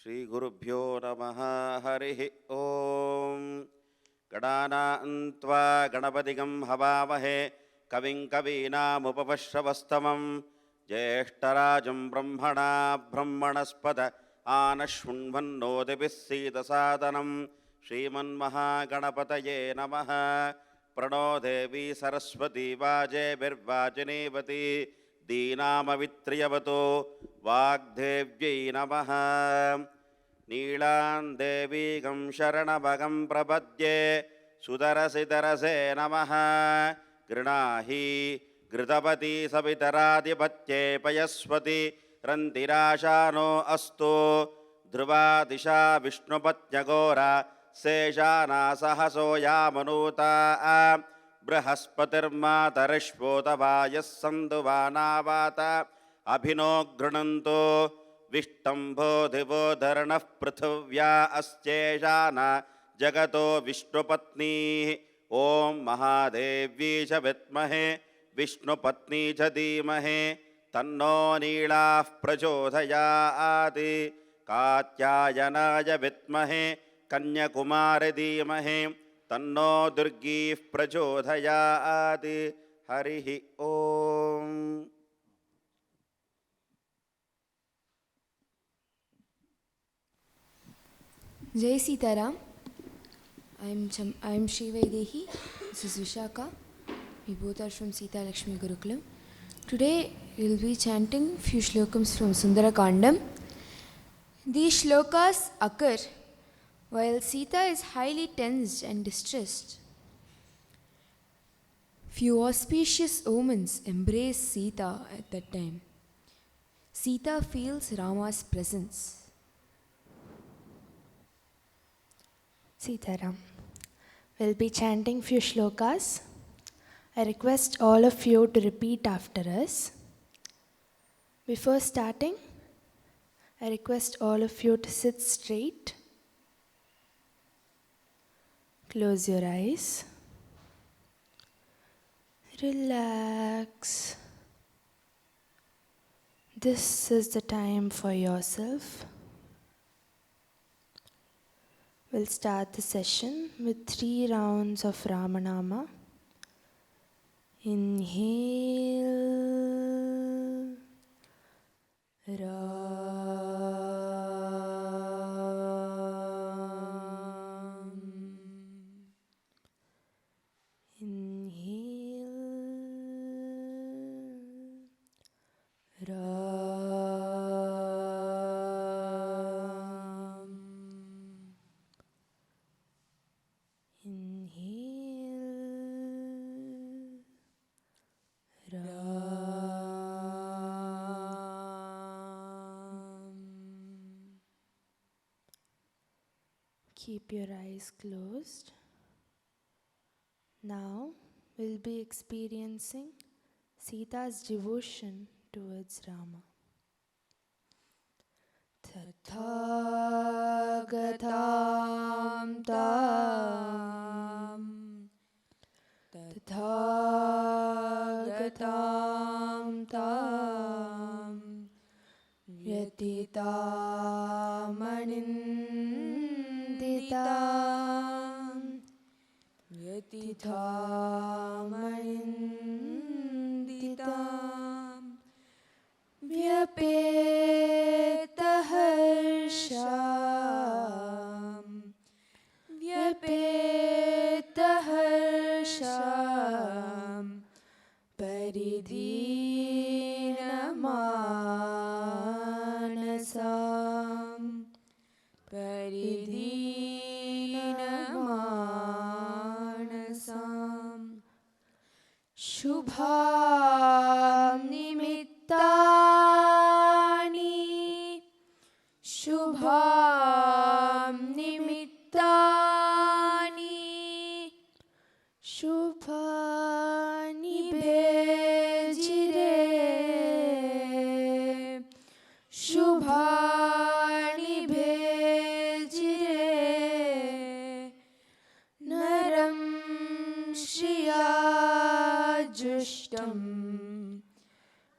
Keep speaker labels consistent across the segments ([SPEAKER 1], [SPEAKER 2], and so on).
[SPEAKER 1] श्रीगुरुभ्यो नमः। हरिः ॐ। गणानां त्वा गणपतिं हवामहे कविं कवीनामुपमश्रवस्तमं ज्येष्ठराजं ब्रह्मणस्पत आनशृण्वन्नोतिभिः सीदसादनं श्रीमन्महागणपतये नमः। प्रणो देवी सरस्वती वाजेभिर्वाजिनीवती दीनामवित्र्यवतो वाग्देव्यै नमः। नीलां देवीगं शरणभगं प्रपद्ये सुदरसिदरसे नमः। गृणाहि घृतपति सवितराधिपत्ये पयस्वति रन्तिराशानो अस्तु। ध्रुवा दिशा विष्णुपत्न्यघोरा शेषाना सहसो यामनूता। बृहस्पतिर्मातरिष्वोतवायः सन्दुवानावात अभिनो गृणन्तो। विष्टम्भो दिवो धरणः पृथिव्या अस्येषान जगतो विष्णुपत्नीः। ॐ महादेव्यै च विद्महे विष्णुपत्नी च धीमहि तन्नो नीलाः प्रचोदयात्। कात्यायनाय विद्महे कन्याकुमारी धीमहि तन्नो दुर्गीः प्रचोदयात्। हरिः ॐ।
[SPEAKER 2] Jai Sitaram. I am Shri Vaidehi. This is Vishaka. We both are from Sita Lakshmi Gurukulam. Today we will be chanting few shlokams from Sundarakandam. These shlokas occur while Sita is highly tensed and distressed. Few auspicious omens embrace Sita at that time. Sita feels Rama's presence.
[SPEAKER 3] Sitaram. We'll be chanting few shlokas. I request all of you to repeat after us. Before starting, I request all of you to sit straight. Close your eyes. Relax. This is the time for yourself. We'll start the session with 3 rounds of Ramanama. Inhale. Ram. Inhale. Ram. Keep your eyes closed. Now we'll be experiencing Sita's devotion towards Rama. Tathagatam tam Tathagatam tam Yatitamanditam Vyapetaharsham Paridhinamanasam Shubham Nimittani Shubhani Bejire Shubhani Bejire Naram Shriya Jushtam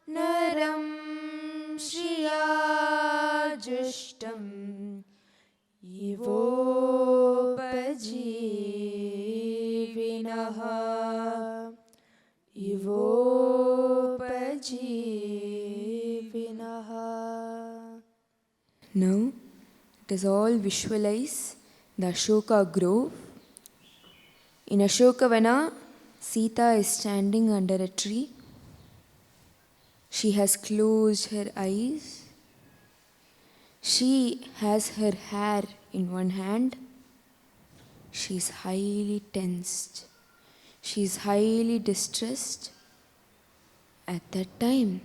[SPEAKER 3] Naram Shriya Jushtam Ivopajivinaha.
[SPEAKER 2] Now, let us all visualize the Ashoka grove. In Ashokavana, Sita is standing under a tree. She has closed her eyes. She has her hair in one hand. She is highly tensed. She is highly distressed. At that time,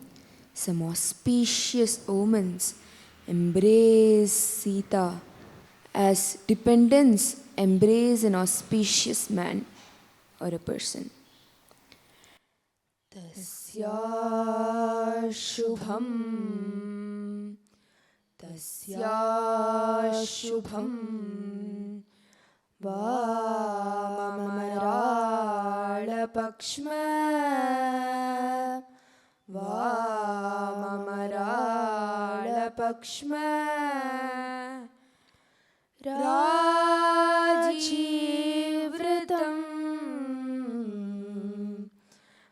[SPEAKER 2] some auspicious omens embrace Sita as dependents embrace an auspicious man or a person. Tasya shubham, tasya shubham, Vamamaraళapakshma, Vamamaraళapakshma, Rajivritam,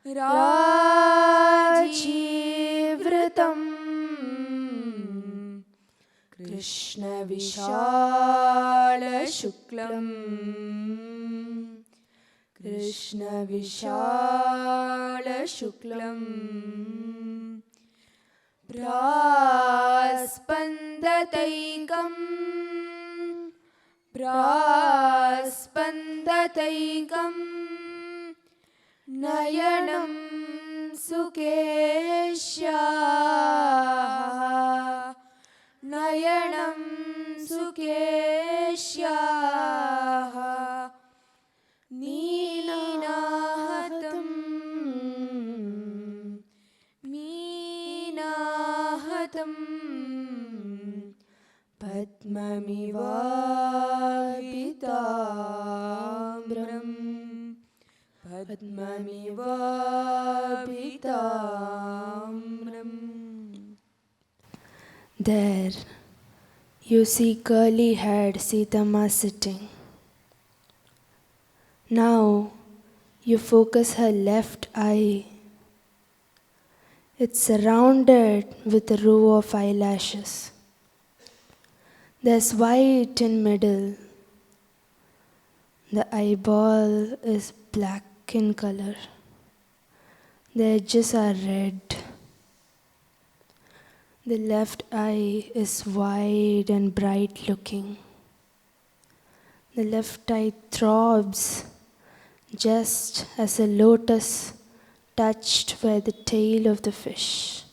[SPEAKER 2] Rajivritam, Krishna Vishala Shuklam, Krishna Vishala Shuklam, Praspandataikam, Praspandataikam, Nayanam Sukesha, Nayanam Sukesha, Neenahatam, Neenahatam, Padmamivabitamram, Padmamivabitamram.
[SPEAKER 3] There, you see curly-haired Sitama sitting. Now, you focus her left eye. It's surrounded with a row of eyelashes. There's white in middle. The eyeball is black in color. The edges are red. The left eye is wide and bright looking. The left eye throbs just as a lotus touched by the tail of the fish.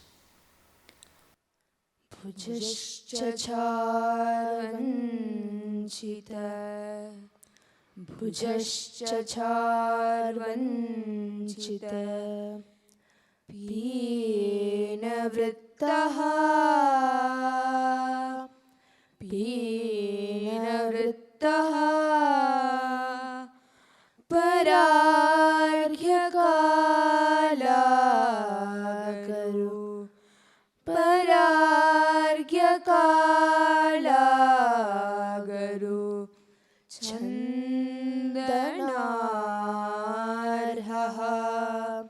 [SPEAKER 3] Bhujascha charvanchita, Bhujascha charvanchita, Pina vrittaha, Pina vrittaha, Parargyakala karu, Parargyakala garu, Chandanarhaha,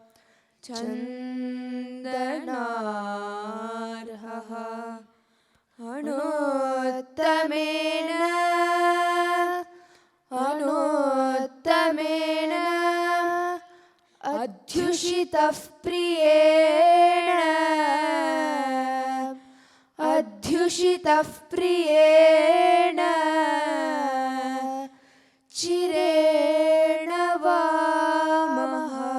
[SPEAKER 3] Chandanarhaha, Anuttamena, Anuttamena, Adhyushitah priyena, Adhyushitah priyena, Chirena vamaha,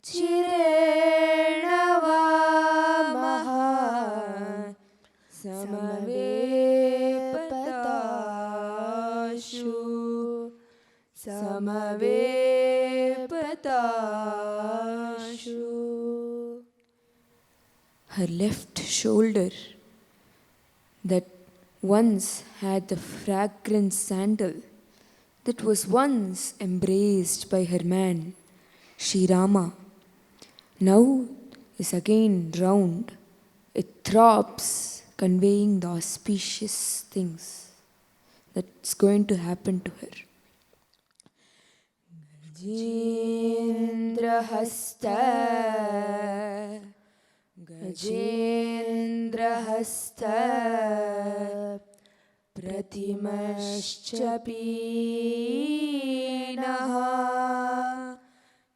[SPEAKER 3] Chirena vamaha, Samavepatashu, Samavepatashu.
[SPEAKER 2] Her left shoulder, that once had the fragrant sandal, that was once embraced by her man, Sri Rama, now is again round. It throbs, conveying the auspicious things that's going to happen to her. Gajendrahasta Gajendrahasta Pratimascha Pinaha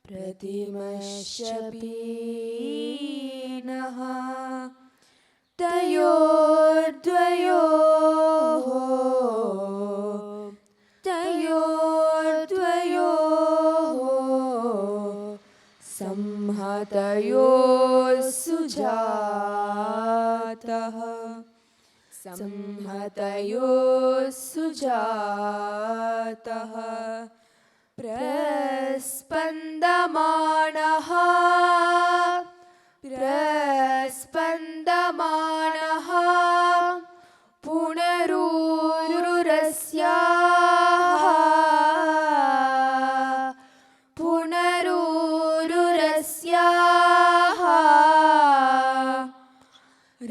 [SPEAKER 2] Pratimascha Pinaha Tayor Tayor Samhatayo Sujataha Samhatayo Sujataha Praspandamanaha Praspandamanaha Punarururasya Punarururasya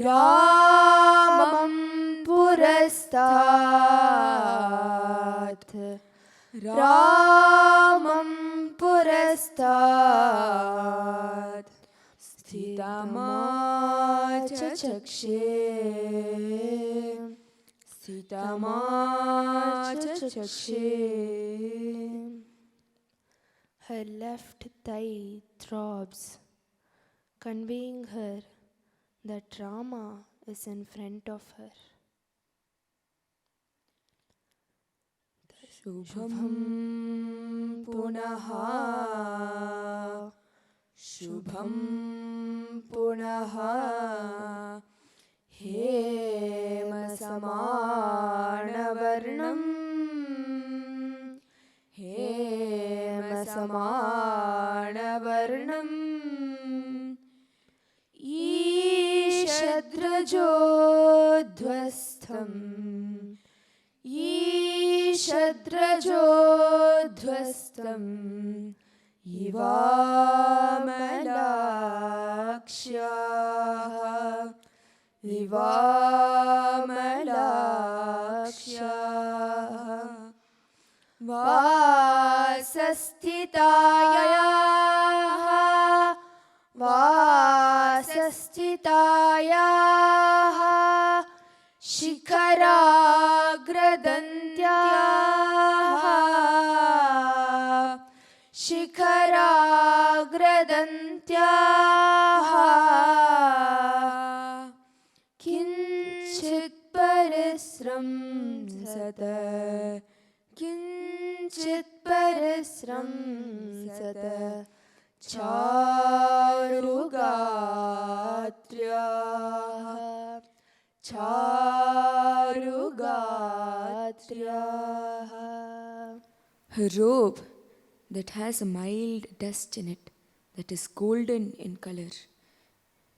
[SPEAKER 2] Ramam Purastat Ramam Purastat Sthitama Chachakshe Sthitama Chachakshe.
[SPEAKER 3] Her left thigh throbs, conveying her that Rama is in front of her.
[SPEAKER 2] Shubham Punaha Shubham Punaha Hema Samanavarnam Hema Samanavarnam Ishadrajodhvastham Ishadrajodhvastam Ivamalakshaha Ivamalakshaha Vasasthitayaha Vasasthitayaha Shikharagradantyaha Shikharagradantyaha Kinchit parisram sata Kinchit parisram sata Charugatryaha Charugatryaha. Her robe that has a mild dust in it, that is golden in color,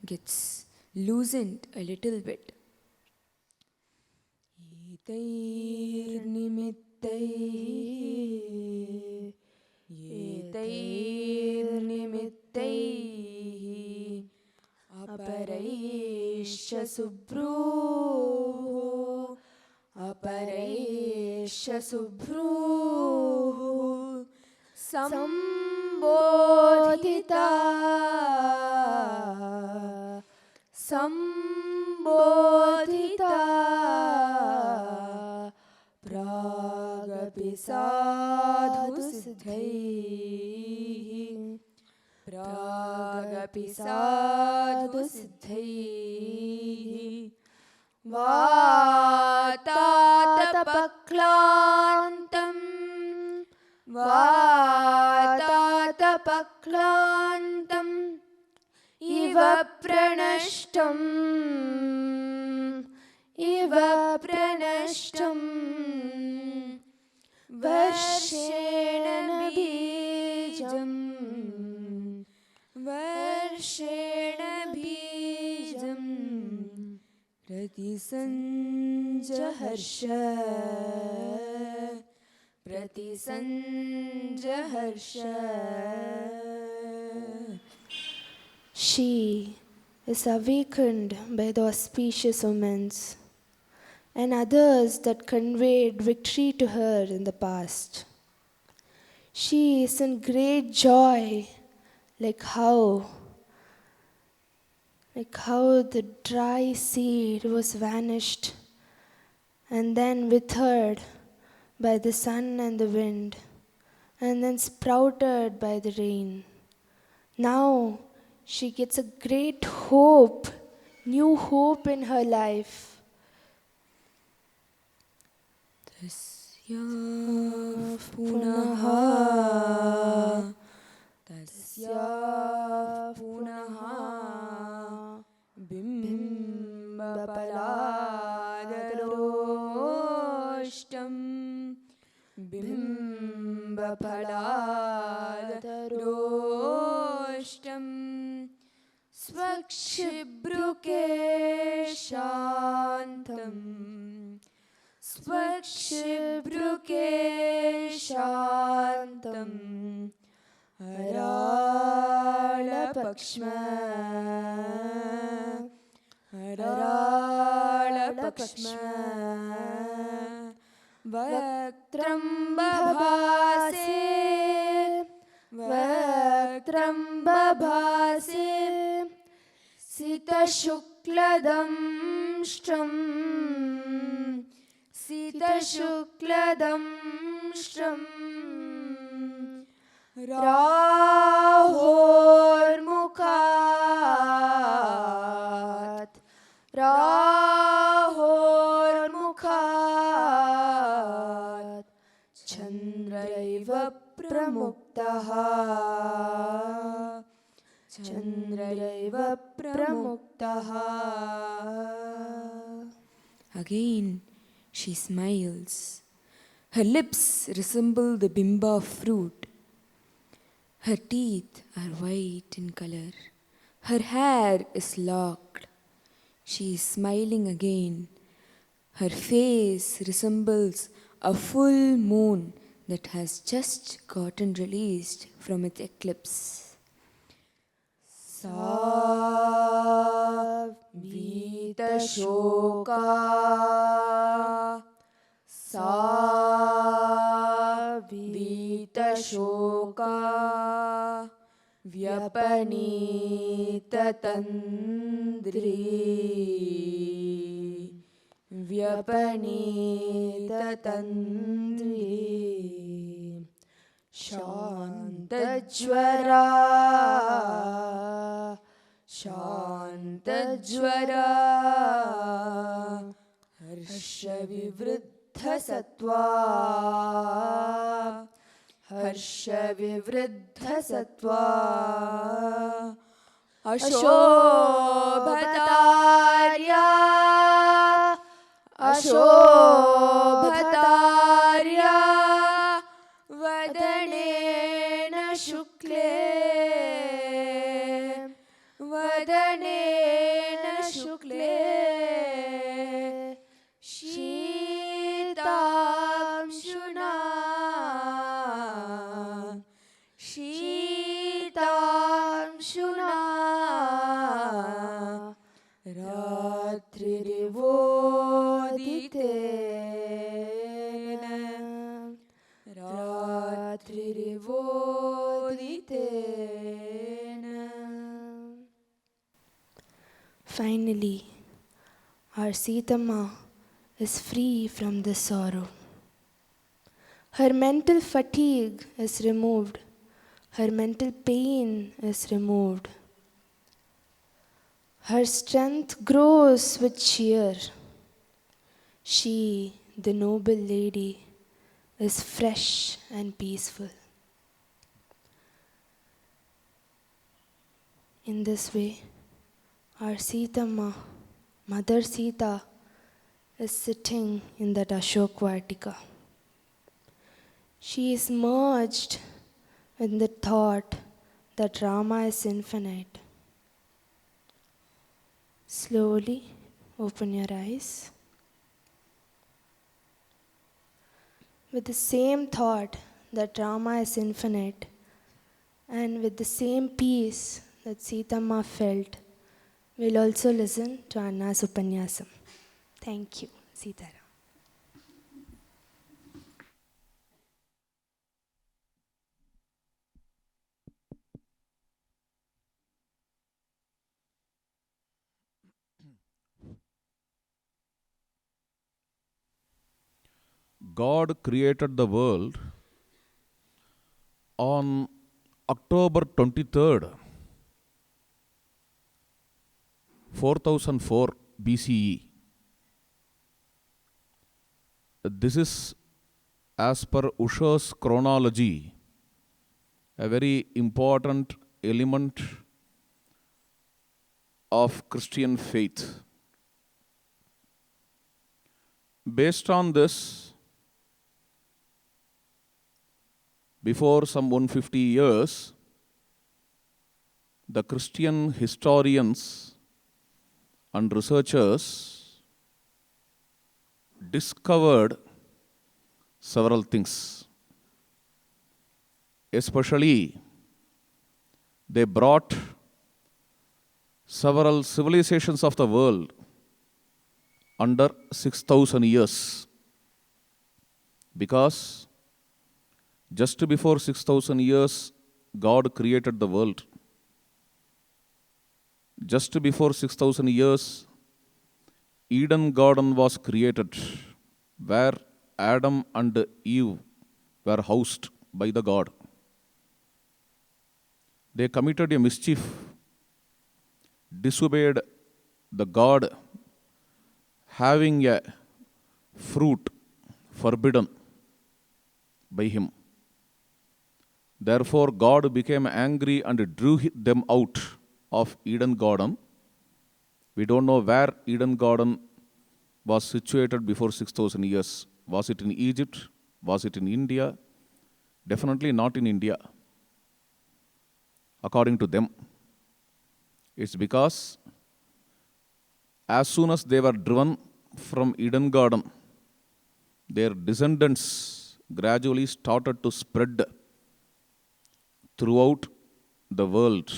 [SPEAKER 2] gets loosened a little bit. Etair nimittaihi Etair nimittaihi Aparaisha subhruh Aparaisha subhruh Sambodhita Sambodhita Pragapi sadhu siddhaihi Pragapi sadhu siddhaihi Vatatapaklantam Vatatapaklantam Iva pranashtam Iva pranashtam Varshena bijam Varshena bijam Pratisanjaharsha Pratisanjaharsha.
[SPEAKER 3] She is awakened by the auspicious omens and others that conveyed victory to her in the past. She is in great joy, like how the dry seed was vanished and then withered by the sun and the wind, and then sprouted by the rain. Now she gets a great hope, new hope in her life.
[SPEAKER 2] Tasyav punaha bimbapaladarostam bimbapaladarostam swakshibruke shantam swakshibruke shantam Haralapakshma Vaktram babhase Sita shukladam shram Rahor mukhat Chandraiva pramuktaha. Again she smiles. Her lips resemble the bimba fruit. Her teeth are white in color. Her hair is locked. She is smiling again. Her face resembles a full moon that has just gotten released from its eclipse. Savita shoka Vyapanita tandri Shantajwara Harshavivriddha sattva Ashobhatarya Vadanena shukle Shitam shuna Ratririvoditena. Finally, our Sitama is free from this sorrow. Her mental fatigue is removed. Her mental pain is removed. Her strength grows with cheer. She, the noble lady, is fresh and peaceful. In this way, our Sitama, Mother Sita, is sitting in that Ashokvatika. She is merged in the thought that Rama is infinite. Slowly open your eyes. With the same thought that Rama is infinite, and with the same peace that Sitama felt, we'll also listen to Anna's Upanyasam. Thank you, Sitaram.
[SPEAKER 4] God created the world on October 23rd, 4004 BCE. This is, as per Usha's chronology, a very important element of Christian faith. Based on this, before some 150 years, the Christian historians and researchers discovered several things. Especially, they brought several civilizations of the world under 6,000 years. Because just before 6,000 years, God created the world. Just before 6,000 years, Eden Garden was created, where Adam and Eve were housed by the God. They committed a mischief, disobeyed the God, having a fruit forbidden by him. Therefore, God became angry and drew them out of Eden Garden. We don't know where Eden Garden was situated before 6,000 years. Was it in Egypt? Was it in India? Definitely not in India. According to them, it's because as soon as they were driven from Eden Garden, their descendants gradually started to spread throughout the world.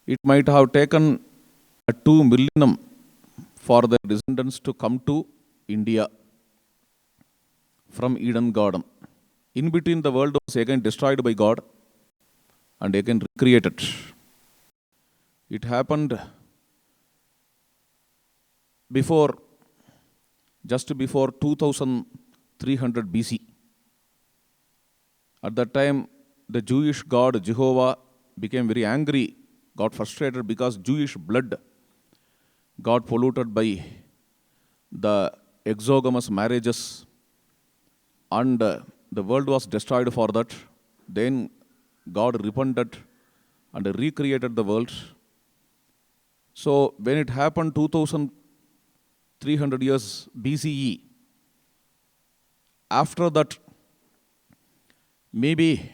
[SPEAKER 4] It might have taken 2 millennium for their descendants to come to India from Eden Garden. In between, the world was again destroyed by God and again recreated. It happened just before 2300 BC. At that time, the Jewish God Jehovah became very angry, got frustrated because Jewish blood got polluted by the exogamous marriages, and the world was destroyed for that. Then God repented and recreated the world. So when it happened 2300 years BCE, after that, maybe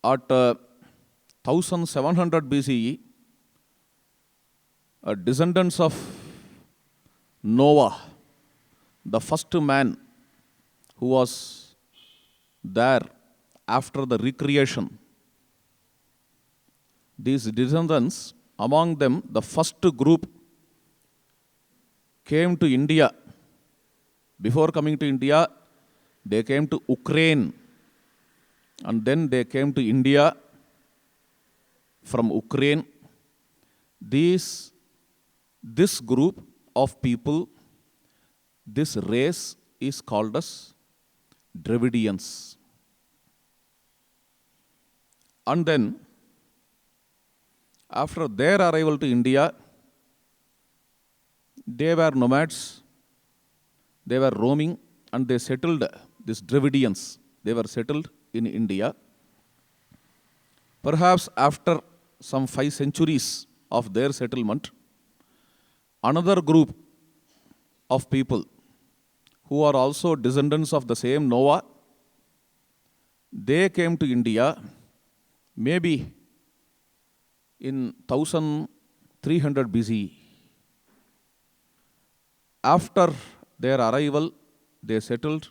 [SPEAKER 4] at 1700 BCE, descendants of Noah, the first man who was there after the recreation, these descendants, among them, the first group came to India. Before coming to India, they came to Ukraine, and then they came to India from Ukraine. This group of people, this race is called as Dravidians. And then, after their arrival to India, they were nomads, they were roaming, and they settled, these Dravidians, they were settled in India. Perhaps after some 5 centuries of their settlement, another group of people who are also descendants of the same Noah, they came to India maybe in 1300 BCE. After their arrival, they settled,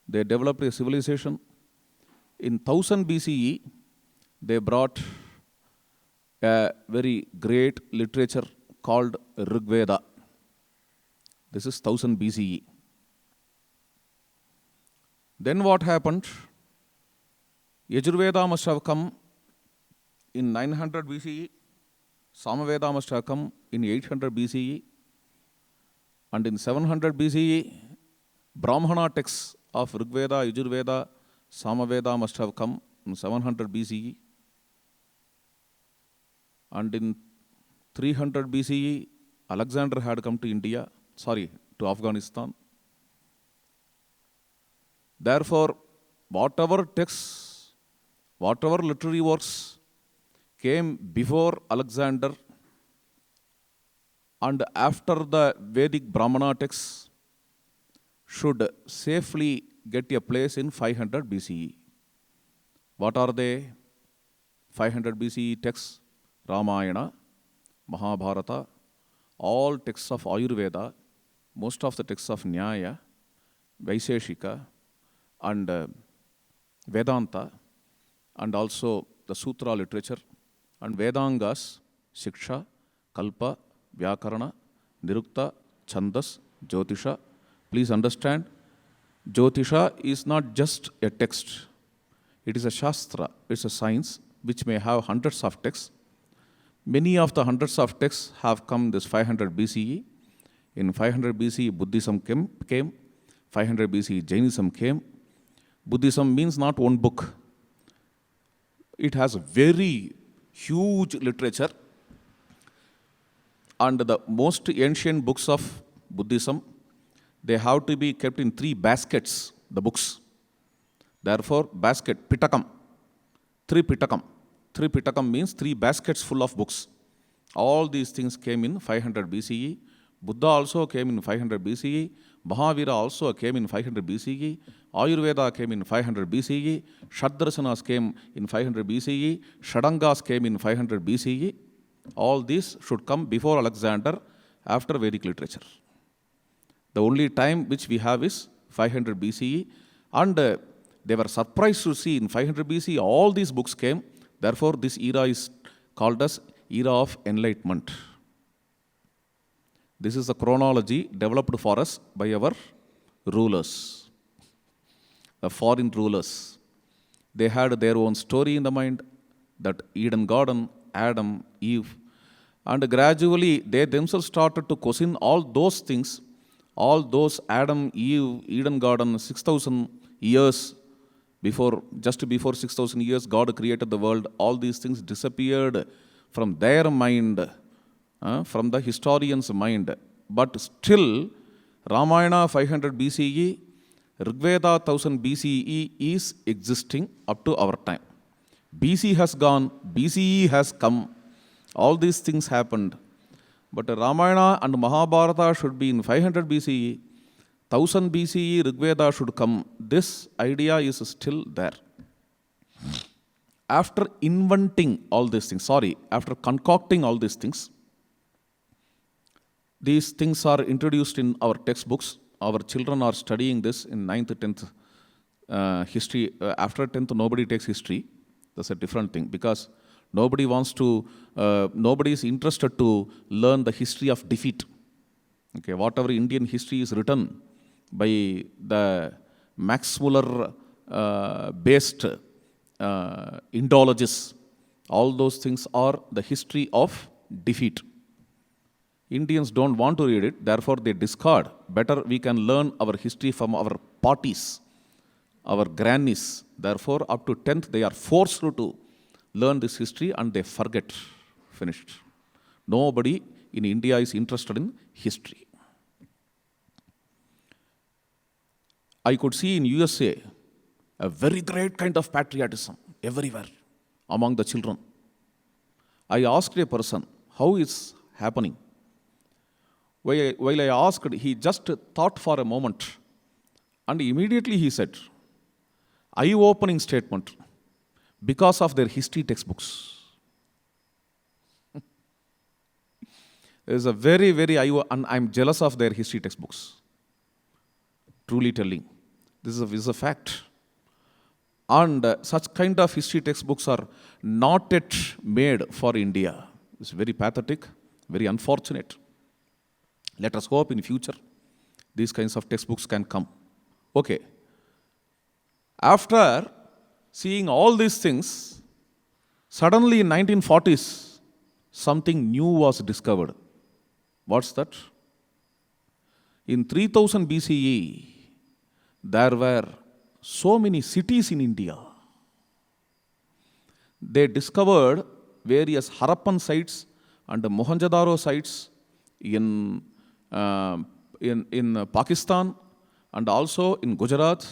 [SPEAKER 4] they developed a civilization. In 1000 BCE, they brought a very great literature called Rig Veda. This is 1000 BCE. Then what happened? Yajurveda must have come in 900 BCE. Samaveda must have come in 800 BCE. And in 700 BCE, Brahmana texts of Rigveda, Yajurveda, Samaveda must have come in 700 BCE. And in 300 BCE, Alexander had come to Afghanistan. Therefore, whatever texts, whatever literary works came before Alexander and after the Vedic Brahmana texts should safely get a place in 500 BCE. What are they? 500 BCE texts: Ramayana, Mahabharata, all texts of Ayurveda, most of the texts of Nyaya, Vaiseshika, and Vedanta, and also the Sutra literature, and Vedangas, Shiksha, Kalpa, Vyakarana, Nirukta, Chandas, Jyotisha. Please understand, Jyotisha is not just a text. It is a Shastra, it's a science which may have hundreds of texts. Many of the hundreds of texts have come this 500 BCE. In 500 BCE, Buddhism came. 500 BCE, Jainism came. Buddhism means not one book. It has very huge literature. And the most ancient books of Buddhism, they have to be kept in 3 baskets, the books. Therefore, basket, Pitakam, 3 Pitakam. 3 Pitakam means 3 baskets full of books. All these things came in 500 BCE. Buddha also came in 500 BCE. Mahavira also came in 500 BCE. Ayurveda came in 500 BCE. Shaddarsanas came in 500 BCE. Shadangas came in 500 BCE. All these should come before Alexander, after Vedic literature. The only time which we have is 500 BCE. And they were surprised to see in 500 BCE all these books came. Therefore, this era is called as era of enlightenment. This is the chronology developed for us by our rulers, the foreign rulers. They had their own story in the mind, that Eden garden, Adam, Eve, and gradually they themselves started to question all those things, all those Adam, Eve, Eden garden, 6,000 years before, just before 6,000 years, God created the world. All these things disappeared from their mind, from the historian's mind. But still, Ramayana 500 BCE, Rigveda 1000 BCE is existing up to our time. BC has gone, BCE has come. All these things happened. But Ramayana and Mahabharata should be in 500 BCE. 1000 BCE, Rigveda should come. This idea is still there. After inventing all these things, after concocting all these things are introduced in our textbooks. Our children are studying this in 9th, 10th history. After 10th, nobody takes history. That's a different thing, because nobody is interested to learn the history of defeat. Okay, whatever Indian history is written by the Max Muller based Indologists, all those things are the history of defeat. Indians don't want to read it, therefore they discard. Better we can learn our history from our parties, our grannies. Therefore, up to 10th, they are forced to learn this history and they forget. Finished. Nobody in India is interested in history. I could see in USA a very great kind of patriotism everywhere among the children. I asked a person, how is happening? While I asked, he just thought for a moment and immediately he said, eye-opening statement, because of their history textbooks. There's a very, and I'm jealous of their history textbooks. Truly telling. This is a fact. And such kind of history textbooks are not yet made for India. It's very pathetic, very unfortunate. Let us hope in future these kinds of textbooks can come. Okay. After seeing all these things, suddenly in 1940s, something new was discovered. What's that? In 3000 BCE, there were so many cities in India. They discovered various Harappan sites and Mohenjo-daro sites in, in Pakistan and also in Gujarat.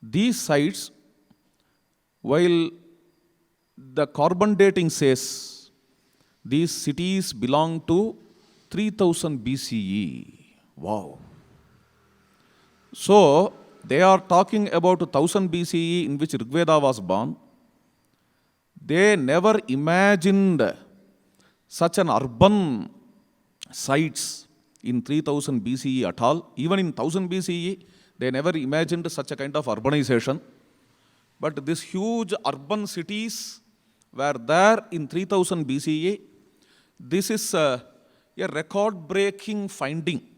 [SPEAKER 4] These sites, while the carbon dating says these cities belong to 3000 BCE. Wow. So, they are talking about 1000 BCE in which Rigveda was born. They never imagined such an urban sites in 3000 BCE at all. Even in 1000 BCE, they never imagined such a kind of urbanization. But these huge urban cities were there in 3000 BCE. This is a record-breaking finding.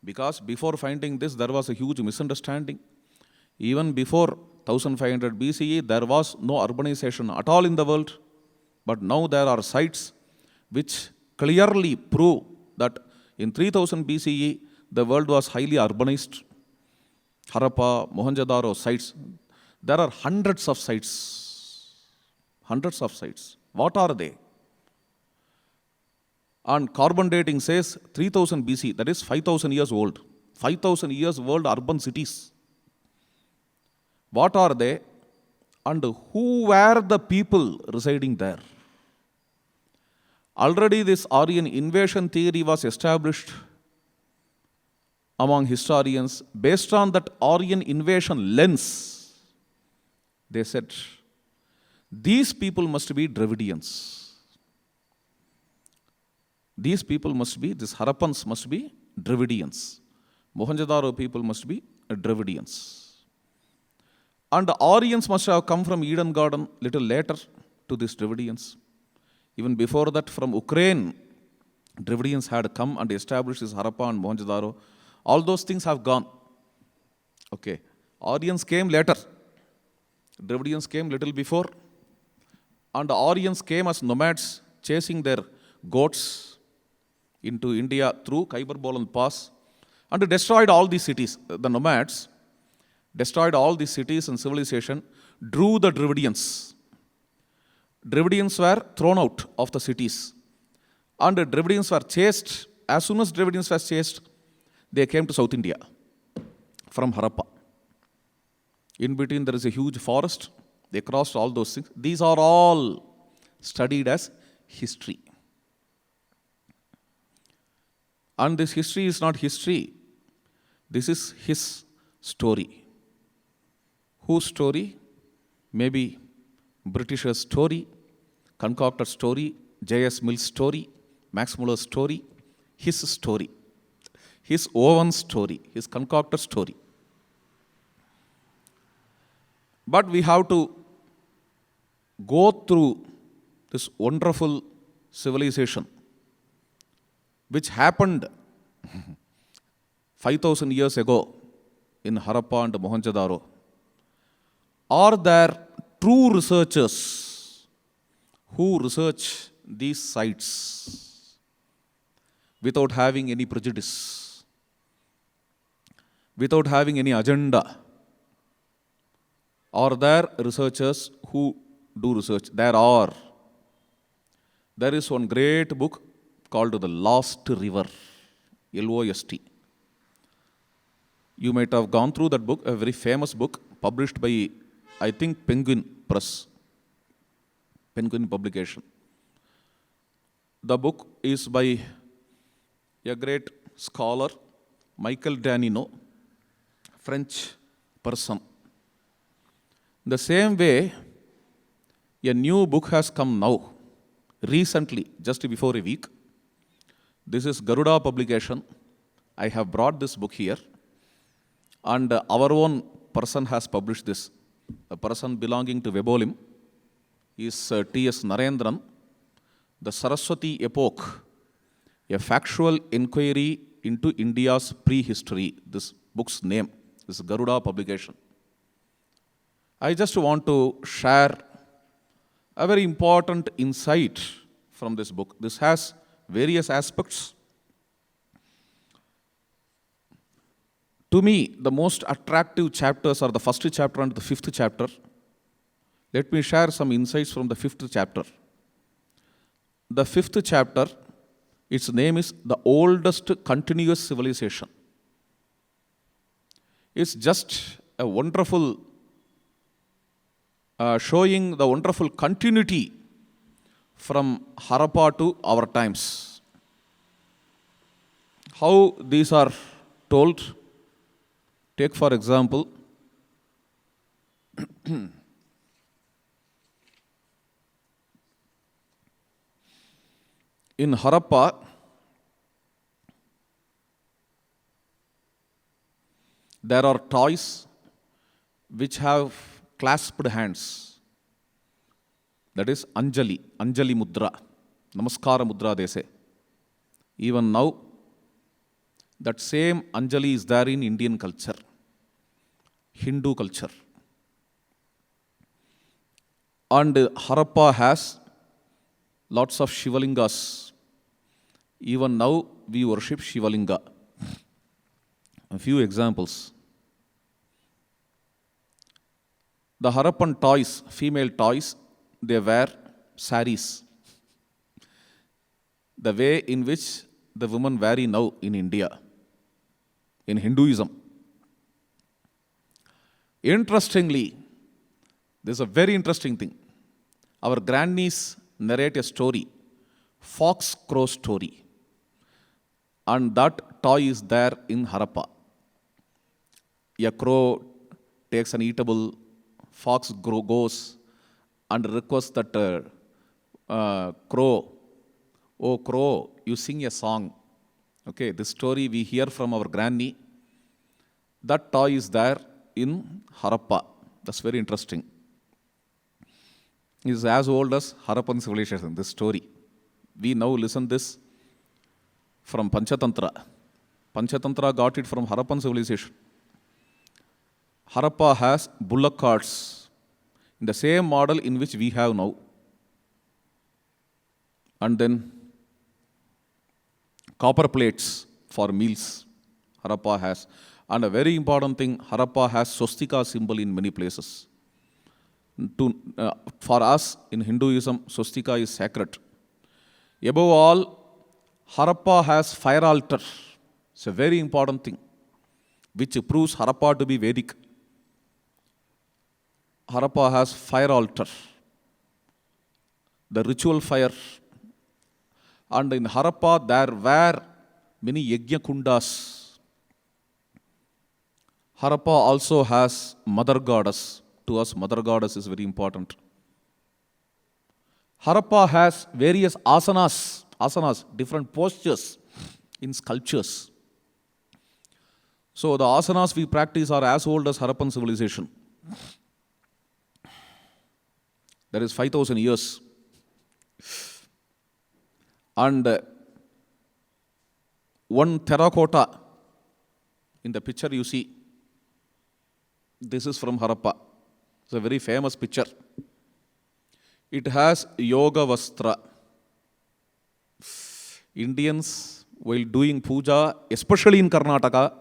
[SPEAKER 4] Because before finding this, there was a huge misunderstanding. Even before 1500 BCE, there was no urbanization at all in the world. But now there are sites which clearly prove that in 3000 BCE, the world was highly urbanized. Harappa, Mohenjo-daro sites. There are hundreds of sites. Hundreds of sites. What are they? And carbon dating says 3000 BC, that is 5000 years old. 5000 years old urban cities. What are they? And who were the people residing there? Already this Aryan invasion theory was established among historians. Based on that Aryan invasion lens, they said, these people must be Dravidians. These people must be, these Harappans must be Dravidians. Mohenjo-daro people must be Dravidians. And the Aryans must have come from Eden Garden little later to these Dravidians. Even before that, from Ukraine, Dravidians had come and established this Harappa and Mohenjo-daro. All those things have gone. Okay. Aryans came later. Dravidians came little before. And the Aryans came as nomads, chasing their goats into India through Khyber Pass and destroyed all these cities. The nomads destroyed all these cities and civilization, drew the Dravidians. Dravidians were thrown out of the cities. And the Dravidians were chased. As soon as Dravidians were chased, they came to South India from Harappa. In between, there is a huge forest. They crossed all those things. These are all studied as history. And this history is not history. This is his story. Whose story? Maybe Britishers' story, concocted story, J.S. Mill's story, Max Muller's story, his story, his own story, his concocted story. But we have to go through this wonderful civilization which happened 5000 years ago in Harappa and Mohenjo-daro. Are there true researchers who research these sites without having any prejudice, without having any agenda? Are there researchers who do research? There are. There is one great book called The Lost River, L-O-S-T. You might have gone through that book, a very famous book published by, I think, Penguin Press, Penguin Publication. The book is by a great scholar, Michael Danino, French person. The same way, a new book has come now, recently, just before a week. This is Garuda publication. I have brought this book here. And our own person has published this. A person belonging to Vebolim is T.S. Narendran. The Saraswati Epoch, a factual inquiry into India's prehistory. This book's name is Garuda publication. I just want to share a very important insight from this book. This has various aspects. To me, the most attractive chapters are the first chapter and the fifth chapter. Let me share some insights from the fifth chapter. The fifth chapter, its name is The Oldest Continuous Civilization. It's just a wonderful, showing the wonderful continuity from Harappa to our times. How these are told? Take for example, in Harappa, there are toys which have clasped hands. That is Anjali Mudra, Namaskara Mudra they say. Even now, that same Anjali is there in Indian culture, Hindu culture. And Harappa has lots of Shivalingas. Even now, we worship Shivalinga. A few examples. The Harappan toys, female toys, they wear saris. The way in which the women vary now in India, in Hinduism. Interestingly, this is a very interesting thing. Our grannies narrate a story, fox crow story. And that toy is there in Harappa. A crow takes an eatable, fox goes and requests that crow, oh crow, you sing a song. Okay, this story we hear from our granny. That toy is there in Harappa. That's very interesting. It is as old as Harappan civilization, this story. We now listen this from Panchatantra. Panchatantra got it from Harappan civilization. Harappa has bullock carts in the same model in which we have now. And then copper plates for meals Harappa has. And a very important thing, Harappa has swastika symbol in many places. For us in Hinduism, swastika is sacred. Above all, Harappa has fire altar. It's a very important thing, which proves Harappa to be Vedic. Harappa has fire altar, the ritual fire. And in Harappa, there were many yajna kundas. Harappa also has mother goddess. To us, mother goddess is very important. Harappa has various asanas, different postures in sculptures. So the asanas we practice are as old as Harappan civilization. That is 5,000 years. And one terracotta in the picture you see, this is from Harappa. It's a very famous picture. It has yoga vastra. Indians, while doing puja, especially in Karnataka,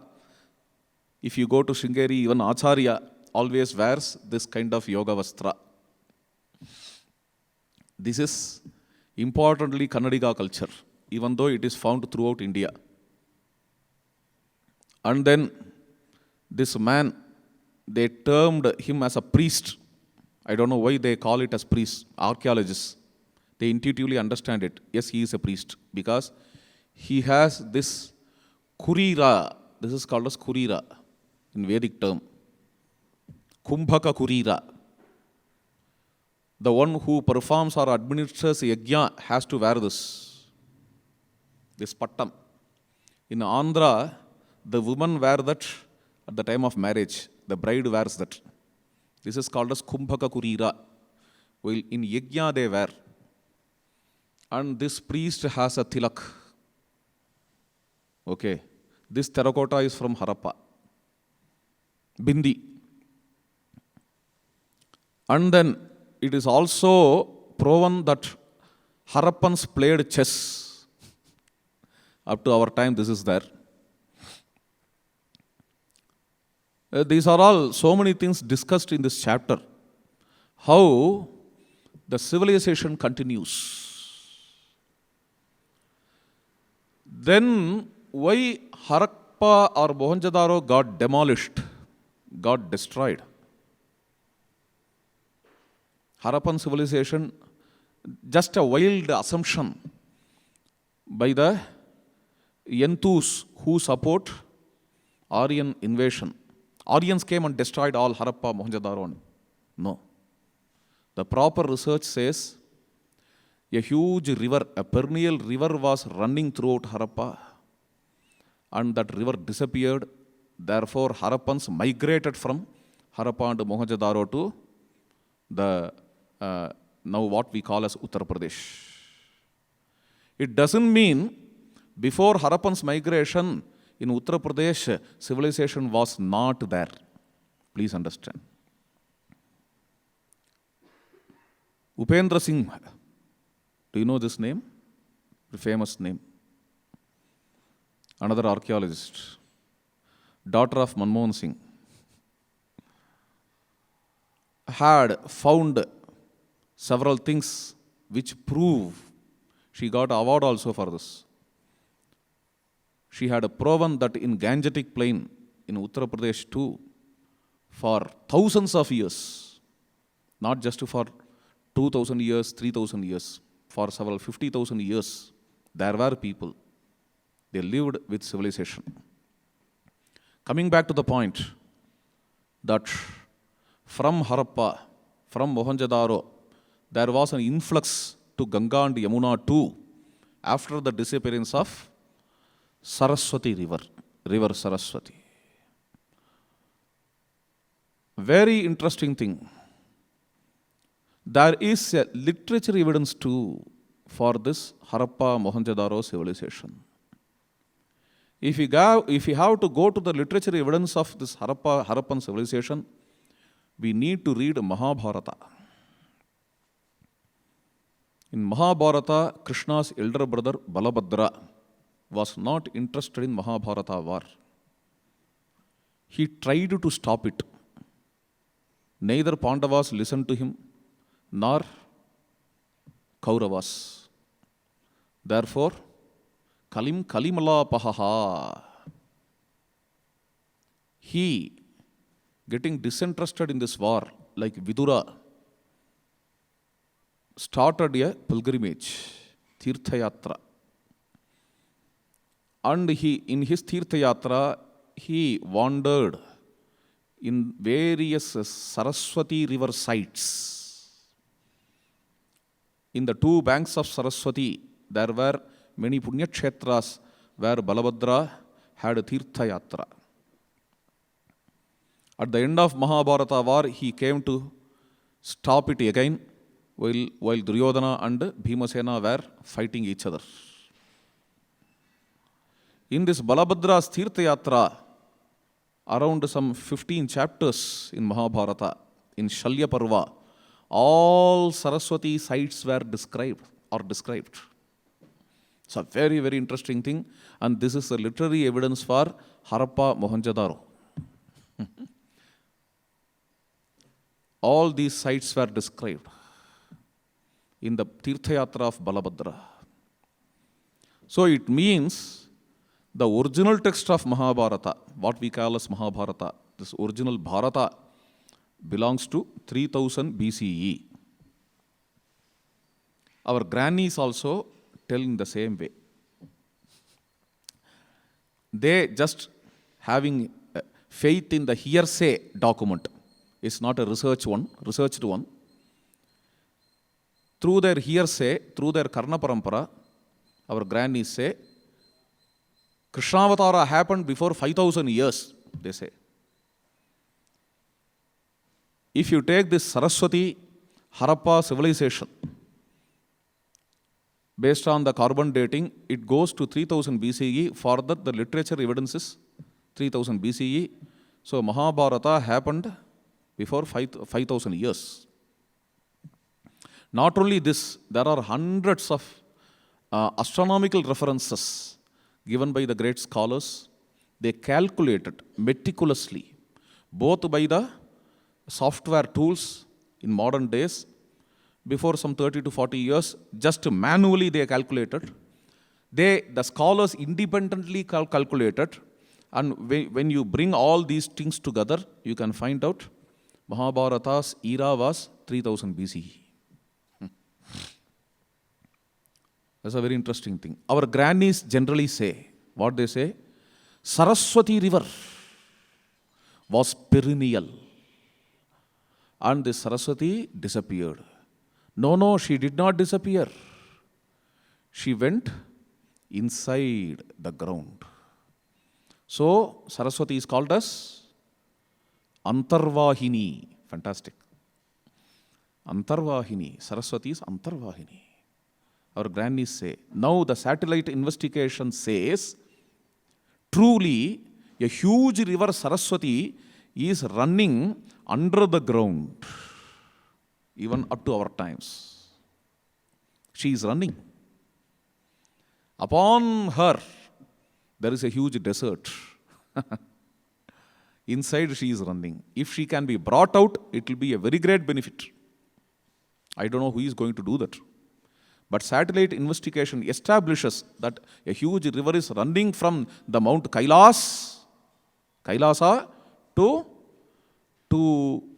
[SPEAKER 4] if you go to Sringeri, even Acharya always wears this kind of yoga vastra. This is importantly Kannadiga culture, even though it is found throughout India. And then this man, they termed him as a priest. I don't know why they call it as priest. Archaeologists, they intuitively understand it. Yes, he is a priest because he has this kurira. This is called as kurira in Vedic term. Kumbhaka kurira. The one who performs or administers yajna has to wear this pattam. In Andhra, the woman wear that at the time of marriage. The bride wears that. This is called as Kumbhaka Kurira. Well, in yajna they wear. And this priest has a tilak. Okay. This terracotta is from Harappa. Bindi. And then it is also proven that Harappans played chess. Up to our time, this is there. These are all so many things discussed in this chapter. How the civilization continues. Then why Harappa or Mohenjo-daro got demolished, got destroyed? Harappan civilization, just a wild assumption by the Yentus who support Aryan invasion. Aryans came and destroyed all Harappa, Mohenjo-daro. No. The proper research says a huge river, a perennial river was running throughout Harappa, and that river disappeared. Therefore, Harappans migrated from Harappa and Mohenjo-daro to the now what we call as Uttar Pradesh. It doesn't mean before Harappans' migration in Uttar Pradesh, civilization was not there. Please understand. Upendra Singh, do you know this name? The famous name. Another archaeologist, daughter of Manmohan Singh, had found several things which prove, she got an award also for this. She had proven that in Gangetic Plain in Uttar Pradesh too, for thousands of years, not just for 2,000 years, 3,000 years, for several 50,000 years, there were people. They lived with civilization. Coming back to the point that from Harappa, from Mohenjo-daro, there was an influx to Ganga and Yamuna too after the disappearance of Saraswati river, river Saraswati. Very interesting thing. There is a literature evidence too for this Harappa Mohenjo-daro civilization. If you have to go to the literature evidence of this Harappan civilization, we need to read Mahabharata. In Mahabharata, Krishna's elder brother Balabhadra was not interested in Mahabharata war. He tried to stop it. Neither Pandavas listened to him, nor Kauravas. Therefore, Kalimala Pahaha. He, getting disinterested in this war, like Vidura, started a pilgrimage, Tirthayatra. And in his Tirthayatra, he wandered in various Saraswati river sites. In the two banks of Saraswati, there were many Punyakshetras where Balabhadra had a Tirthayatra. At the end of Mahabharata war, he came to stop it again while Duryodhana and Bhimasena were fighting each other. In this Balabhadra's Tirthayatra, around some 15 chapters in Mahabharata, in Shalya Parva, all Saraswati sites were described. It's a very, very interesting thing, and this is the literary evidence for Harappa Mohenjo-daro. All these sites were described in the Tirthayatra of Balabhadra. So it means the original text of Mahabharata, what we call as Mahabharata, this original Bharata, belongs to 3000 BCE. Our grannies also tell in the same way. They just having faith in the hearsay document. It's not a researched one. Through their hearsay, through their Karna Parampara, our grannies say, Krishnavatara happened before 5,000 years, they say. If you take this Saraswati Harappa civilization, based on the carbon dating, it goes to 3000 BCE. Further, the literature evidence is 3000 BCE. So Mahabharata happened before 5,000 years. Not only this, there are hundreds of astronomical references given by the great scholars. They calculated meticulously both by the software tools in modern days. Before some 30 to 40 years, just manually they calculated. The scholars independently calculated, and when you bring all these things together, you can find out Mahabharata's era was 3000 BCE. That's a very interesting thing. Our grannies generally say, what they say, Saraswati river was perennial and the Saraswati disappeared. No, she did not disappear. She went inside the ground. So, Saraswati is called as Antarvahini. Fantastic. Antarvahini. Saraswati is Antarvahini. Our grannies say. Now the satellite investigation says, truly a huge river Saraswati is running under the ground, even up to our times. She is running. Upon her, there is a huge desert. Inside she is running. If she can be brought out, it will be a very great benefit. I don't know who is going to do that. But satellite investigation establishes that a huge river is running from the Mount Kailasa, to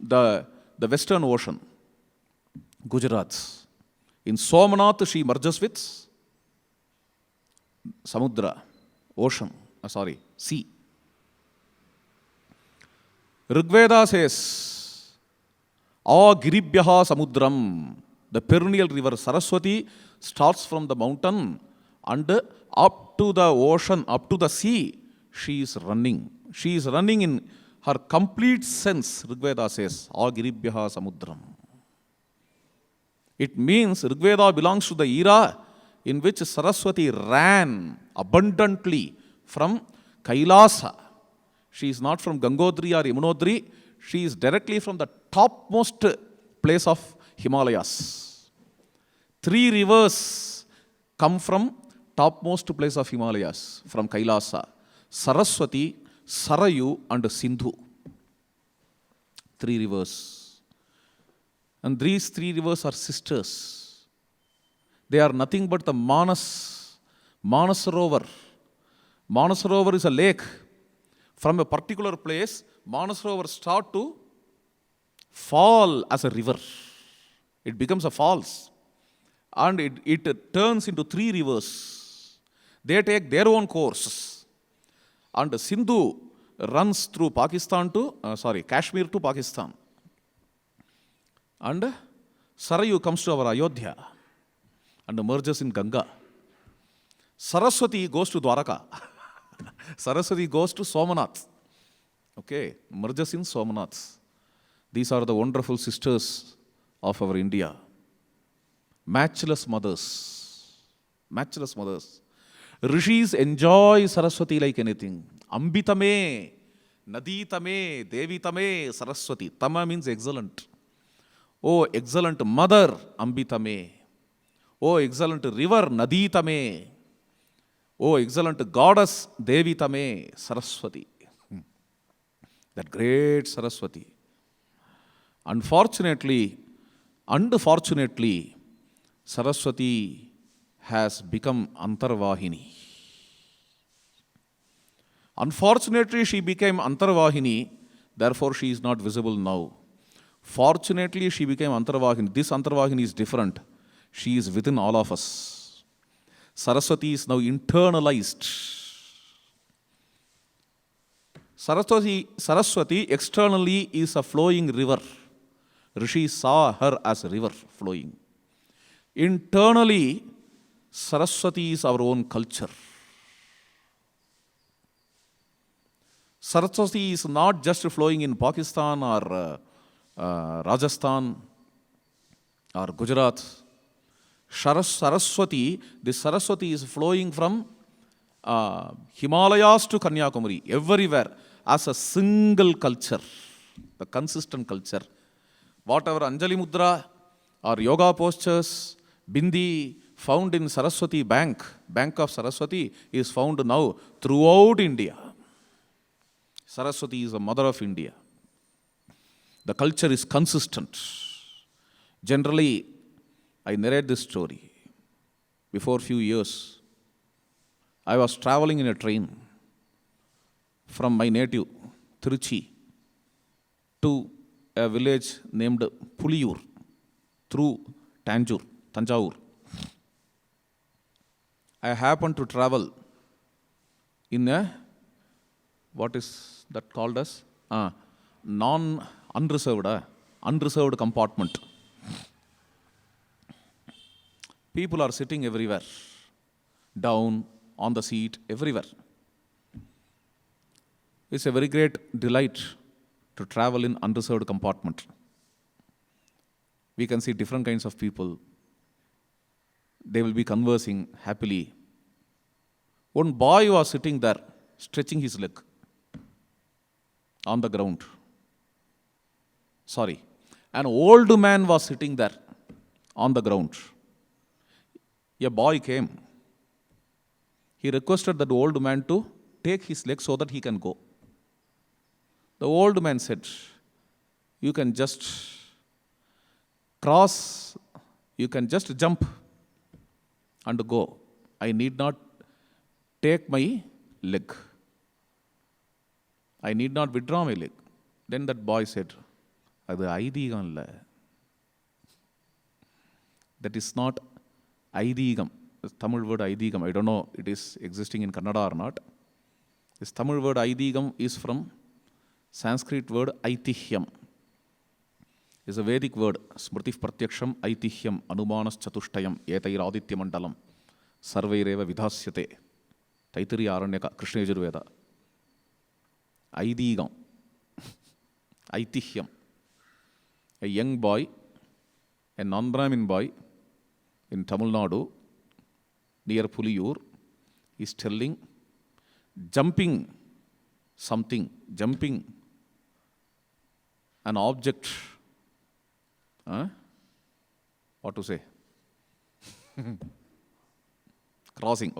[SPEAKER 4] the Western Ocean, Gujarat. In Somnath, she merges with Samudra, sea. Rigveda says, Giribhyaha Samudram. The perennial river Saraswati starts from the mountain and up to the ocean, up to the sea, she is running. She is running in her complete sense, Rigveda says, Giribhyaha Samudram. It means Rigveda belongs to the era in which Saraswati ran abundantly from Kailasa. She is not from Gangotri or Yamunotri. She is directly from the topmost place of Himalayas. 3 rivers come from topmost place of Himalayas, from Kailasa. Saraswati, Sarayu and Sindhu. 3 rivers. And these 3 rivers are sisters. They are nothing but the Manasarovar. Manasarovar is a lake. From a particular place, Manasarovar start to fall as a river. It becomes a falls. And it turns into 3 rivers. They take their own course. And Sindhu runs through Kashmir to Pakistan. And Sarayu comes to our Ayodhya and merges in Ganga. Saraswati goes to Dwaraka. Saraswati goes to Somnath. Okay, merges in Somnath. These are the wonderful sisters of our India. Matchless mothers. Matchless mothers. Rishis enjoy Saraswati like anything. Ambitame, Naditame, Devitame, Saraswati. Tama means excellent. Oh, excellent mother, Ambitame. Oh, excellent river, Naditame. Oh, excellent goddess, Devitame, Saraswati. That great Saraswati. Unfortunately, Saraswati has become Antarvahini. Unfortunately, she became Antarvahini, therefore she is not visible now. Fortunately, she became Antarvahini. This Antarvahini is different. She is within all of us. Saraswati is now internalized. Saraswati externally is a flowing river. Rishi saw her as a river flowing. Internally, Saraswati is our own culture. Saraswati is not just flowing in Pakistan or Rajasthan or Gujarat. Saraswati is flowing from Himalayas to Kanyakumari, everywhere, as a single culture, the consistent culture. Whatever Anjali Mudra or yoga postures, Bindi found in Saraswati Bank of Saraswati is found now throughout India. Saraswati is the mother of India. The culture is consistent. Generally, I narrate this story. Before few years, I was traveling in a train from my native Tiruchi to a village named Puliyur through Tanjavur. I happened to travel in a, what is that called as? Unreserved compartment. People are sitting everywhere, down, on the seat, everywhere. It's a very great delight to travel in unreserved compartment. We can see different kinds of people. They will be conversing happily. One boy was sitting there, stretching his leg on the ground. Sorry. An old man was sitting there on the ground. A boy came. He requested that old man to take his leg so that he can go. The old man said, you can just cross, you can just jump and go. I need not take my leg. I need not withdraw my leg. Then that boy said, அது ஐதீகம் இல்லை. That is not ஐதீகம். This Tamil word ஐதீகம், I don't know it is existing in Kannada or not. This Tamil word ஐதீகம் is from Sanskrit word aitihyam. It's a Vedic word. Smriti pratyaksham aitihyam anumanas chatushtayam etair aditya mandalam sarvaireva vidhasyate. Taitiriya Aranyaka, Krishna Yajurveda. Aidhigam. Aitihyam. A young boy, a non-Brahmin boy in Tamil Nadu, near Puliyur, is telling, jumping an object, what to say? Crossing.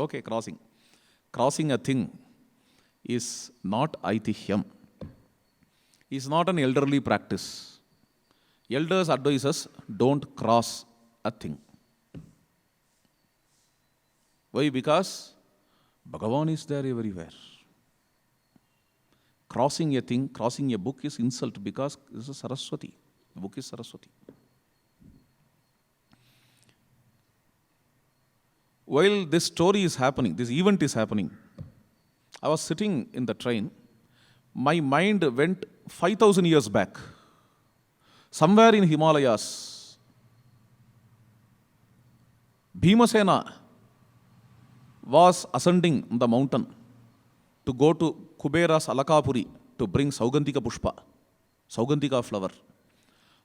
[SPEAKER 4] Crossing a thing is not aitihyam. Is not an elderly practice. Elders advise us, don't cross a thing. Why? Because Bhagavan is there everywhere. Crossing a thing, crossing a book is insult because this is Saraswati. The book is Saraswati. While this story is happening, this event is happening, I was sitting in the train. My mind went 5,000 years back. Somewhere in Himalayas, Bhimasena was ascending the mountain to go to Kubera's Alakapuri to bring Saugandhika Pushpa, Saugandhika flower.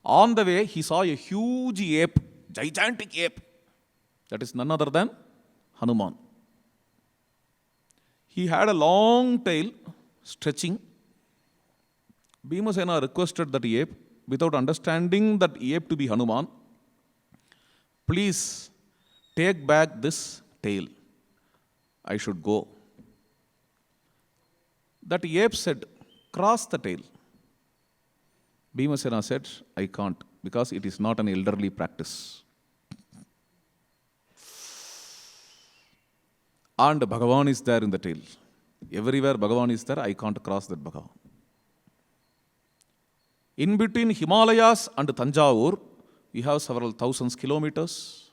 [SPEAKER 4] On the way, he saw a huge ape, gigantic ape. That is none other than Hanuman. He had a long tail stretching. Bhimasena requested that ape, without understanding that ape to be Hanuman, please take back this tail. I should go. That ape said, cross the tail. Bhimasena said, I can't, because it is not an elderly practice. And Bhagavan is there in the tail. Everywhere Bhagavan is there, I can't cross that Bhagavan. In between Himalayas and Tanjavur, we have several thousands kilometers.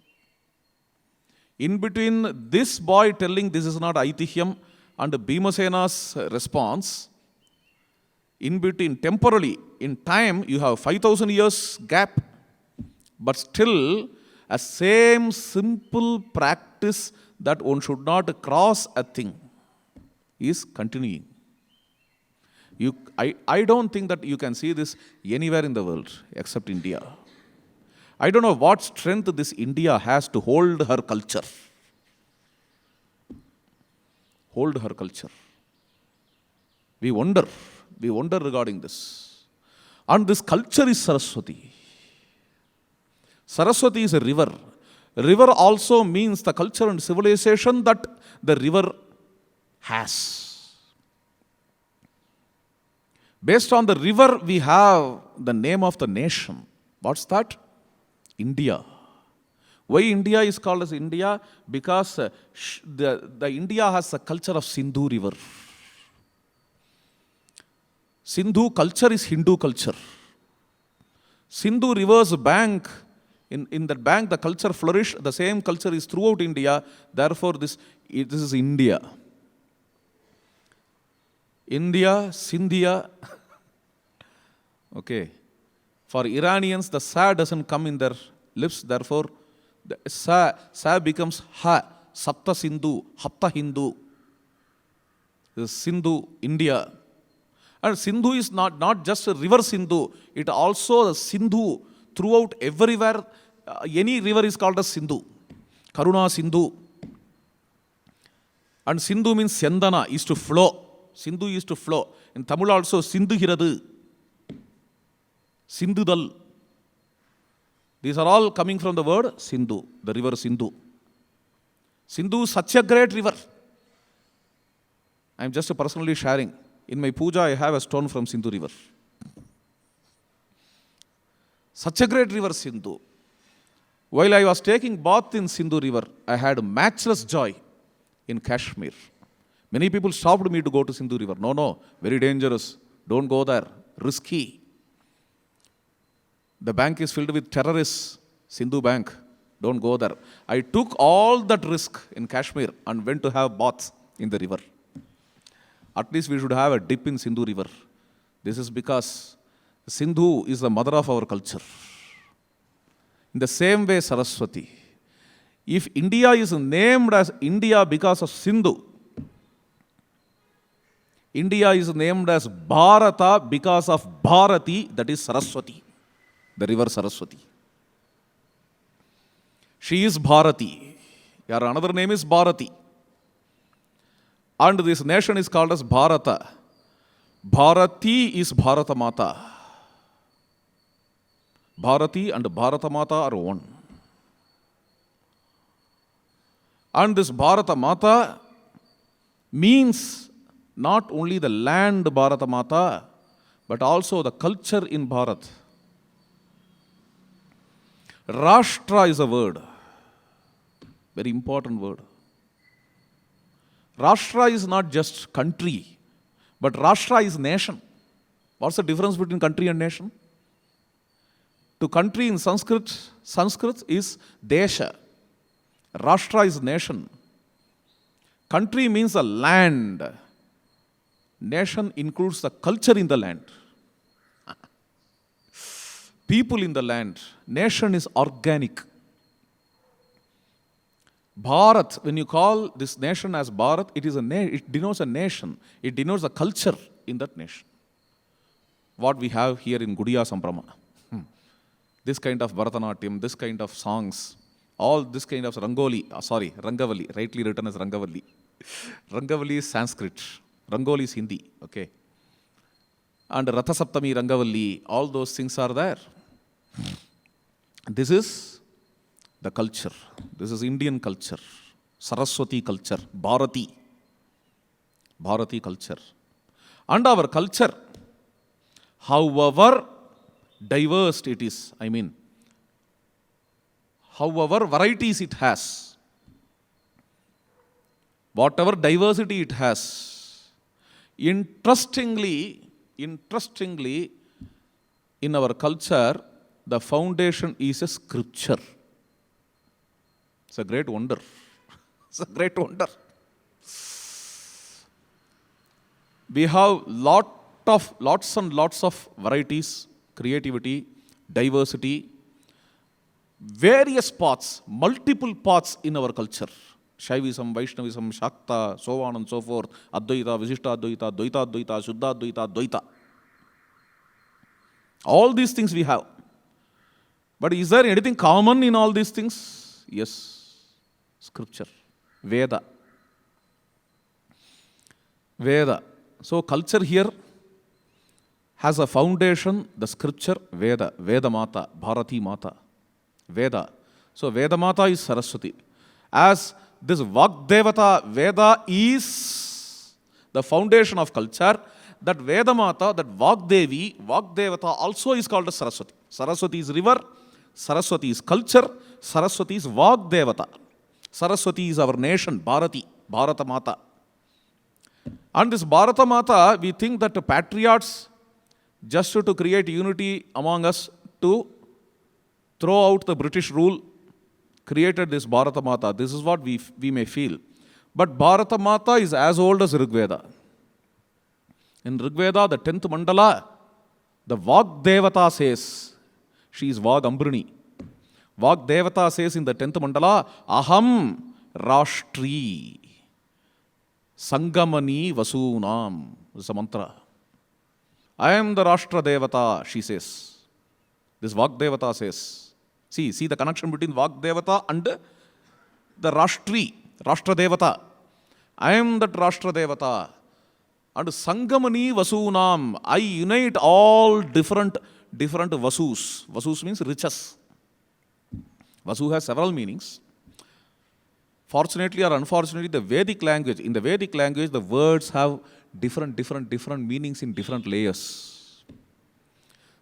[SPEAKER 4] In between this boy telling this is not Aitihyam and Bhimasena's response, in between temporally, in time, you have 5,000 years gap, but still a same simple practice that one should not cross a thing is continuing. I don't think that you can see this anywhere in the world except India. I don't know what strength this India has to hold her culture. Hold her culture. We wonder regarding this. And this culture is Saraswati. Saraswati is a river. River also means the culture and civilization that the river has. Based on the river, we have the name of the nation. What's that? India. Why India is called as India? Because the India has a culture of Sindhu river. Sindhu culture is Hindu culture. Sindhu river's bank, in that bank the culture flourished, the same culture is throughout India, therefore this is India. India, Sindhia. Okay. For Iranians, the sa doesn't come in their lips, therefore the sa becomes ha, Sapta Sindhu, Hapta Hindu. This is Sindhu, India. And Sindhu is not just a river Sindhu, it also a Sindhu throughout everywhere. Any river is called as Sindhu. Karuna Sindhu. And Sindhu means Sendana, is to flow. Sindhu is to flow. In Tamil also, Sindhu Hiradu, Sindhudal. These are all coming from the word Sindhu, the river Sindhu. Sindhu is such a great river. I am just personally sharing. In my puja, I have a stone from Sindhu river. Such a great river, Sindhu. While I was taking bath in Sindhu river, I had matchless joy in Kashmir. Many people stopped me to go to Sindhu river. No, very dangerous. Don't go there. Risky. The bank is filled with terrorists. Sindhu bank. Don't go there. I took all that risk in Kashmir and went to have baths in the river. At least we should have a dip in Sindhu river. This is because Sindhu is the mother of our culture. In the same way, Saraswati. If India is named as India because of Sindhu, India is named as Bharata because of Bharati, that is Saraswati, the river Saraswati. She is Bharati. Her another name is Bharati. And this nation is called as Bharata. Bharati is Bharata Mata. Bharati and Bharata Mata are one. And this Bharata Mata means not only the land Bharata Mata, but also the culture in Bharat. Rashtra is a word, very important word. Rashtra is not just country, but Rashtra is nation. What's the difference between country and nation? To country in Sanskrit is Desha. Rashtra is nation. Country means a land. Nation includes the culture in the land. People in the land. Nation is organic. Bharat, when you call this nation as Bharat, it denotes a nation. It denotes a culture in that nation. What we have here in Gudiya Samprama. This kind of Bharatanatyam, this kind of songs, all this kind of Rangavali, rightly written as Rangavali. Rangavali is Sanskrit. Rangoli is Hindi, okay. And Ratha Saptami, Rangavali, all those things are there. This is the culture. This is Indian culture. Saraswati culture. Bharati culture. And our culture, however diverse it is, however varieties it has, whatever diversity it has, interestingly, in our culture, the foundation is a scripture. It's a great wonder. It's a great wonder. We have lots and lots of varieties, creativity, diversity, various paths, multiple paths in our culture. Shaivism, Vaishnavism, Shakta, so on and so forth, Advaita, Visishta Advaita, Dvaita Advaita, Shuddha Advaita, Dvaita. All these things we have. But is there anything common in all these things? Yes. Scripture. Veda. So culture here has a foundation, the scripture, Veda. Veda Mata, Bharati Mata. Veda. So Veda Mata is Saraswati. As this Vak Devata, Veda is the foundation of culture, that Vedamata, that Vagdevata also is called as Saraswati. Saraswati is river, Saraswati is culture, Saraswati is Vagdevata. Saraswati is our nation, Bharata Mata. And this Bharata Mata, we think that the patriots, just to create unity among us, to throw out the British rule, created this Bharata Mata. This is what we may feel. But Bharata Mata is as old as Rigveda. In Rigveda, the 10th mandala, the Vagdevata says, she is Vagambrini. Vagdevata says in the 10th mandala, Aham Rashtri Sangamani Vasunam. This is a mantra. I am the Rashtra Devata, she says. This Vagdevata says. See the connection between Vagdevata and the Rashtra Devata. I am that Rashtra Devata. And Sangamani Vasunam, I unite all different Vasus. Vasus means riches. Vasu has several meanings. Fortunately or unfortunately, in the Vedic language, the words have different meanings in different layers.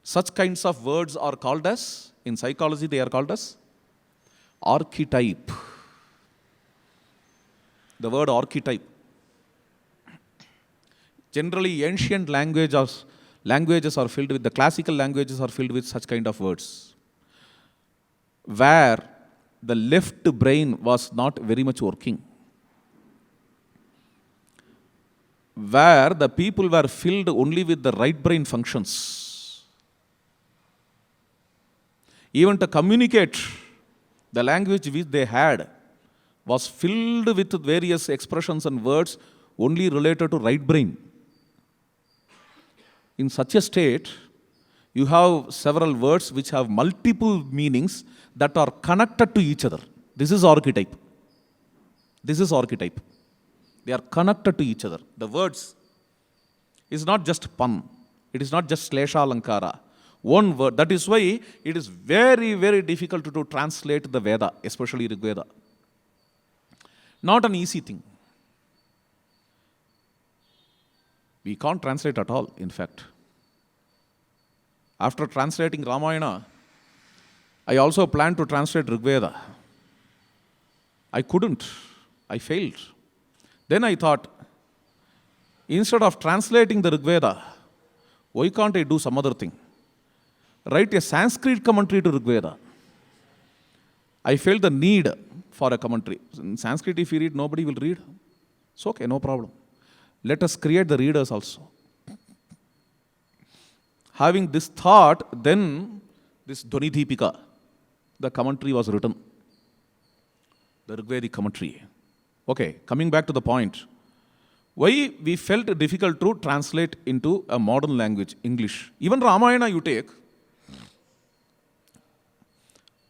[SPEAKER 4] Such kinds of words are called as, in psychology, they are called as archetype. The word archetype. Generally, ancient languages are filled with, the classical languages are filled with such kind of words, where the left brain was not very much working, where the people were filled only with the right brain functions. Even to communicate, the language which they had was filled with various expressions and words only related to right brain. In such a state, you have several words which have multiple meanings that are connected to each other. This is archetype. They are connected to each other. The words is not just pun. It is not just slesha alankara. One word. That is why it is very difficult to translate the Veda, especially Rigveda. Not an easy thing. We can't translate at all, in fact. After translating Ramayana, I also planned to translate Rigveda. I couldn't. I failed. Then I thought, instead of translating the Rigveda, why can't I do some other thing? Write a Sanskrit commentary to Rigveda. I felt the need for a commentary. In Sanskrit, if you read, nobody will read. It's okay, no problem. Let us create the readers also. Having this thought, then this Dhanidipika, the commentary was written. The Rigvedic commentary. Okay, coming back to the point. Why we felt it difficult to translate into a modern language, English. Even Ramayana you take.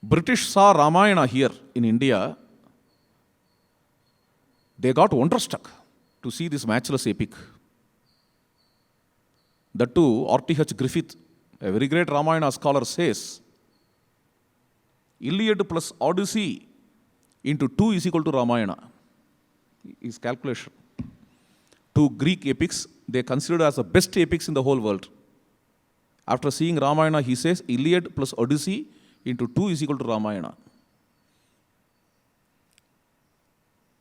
[SPEAKER 4] British saw Ramayana here in India. They got wonderstruck to see this matchless epic. That too, R.T.H. Griffith, a very great Ramayana scholar, says, Iliad plus Odyssey into 2 is equal to Ramayana. His calculation. 2 Greek epics, they considered as the best epics in the whole world. After seeing Ramayana, he says, Iliad plus Odyssey into 2 is equal to Ramayana.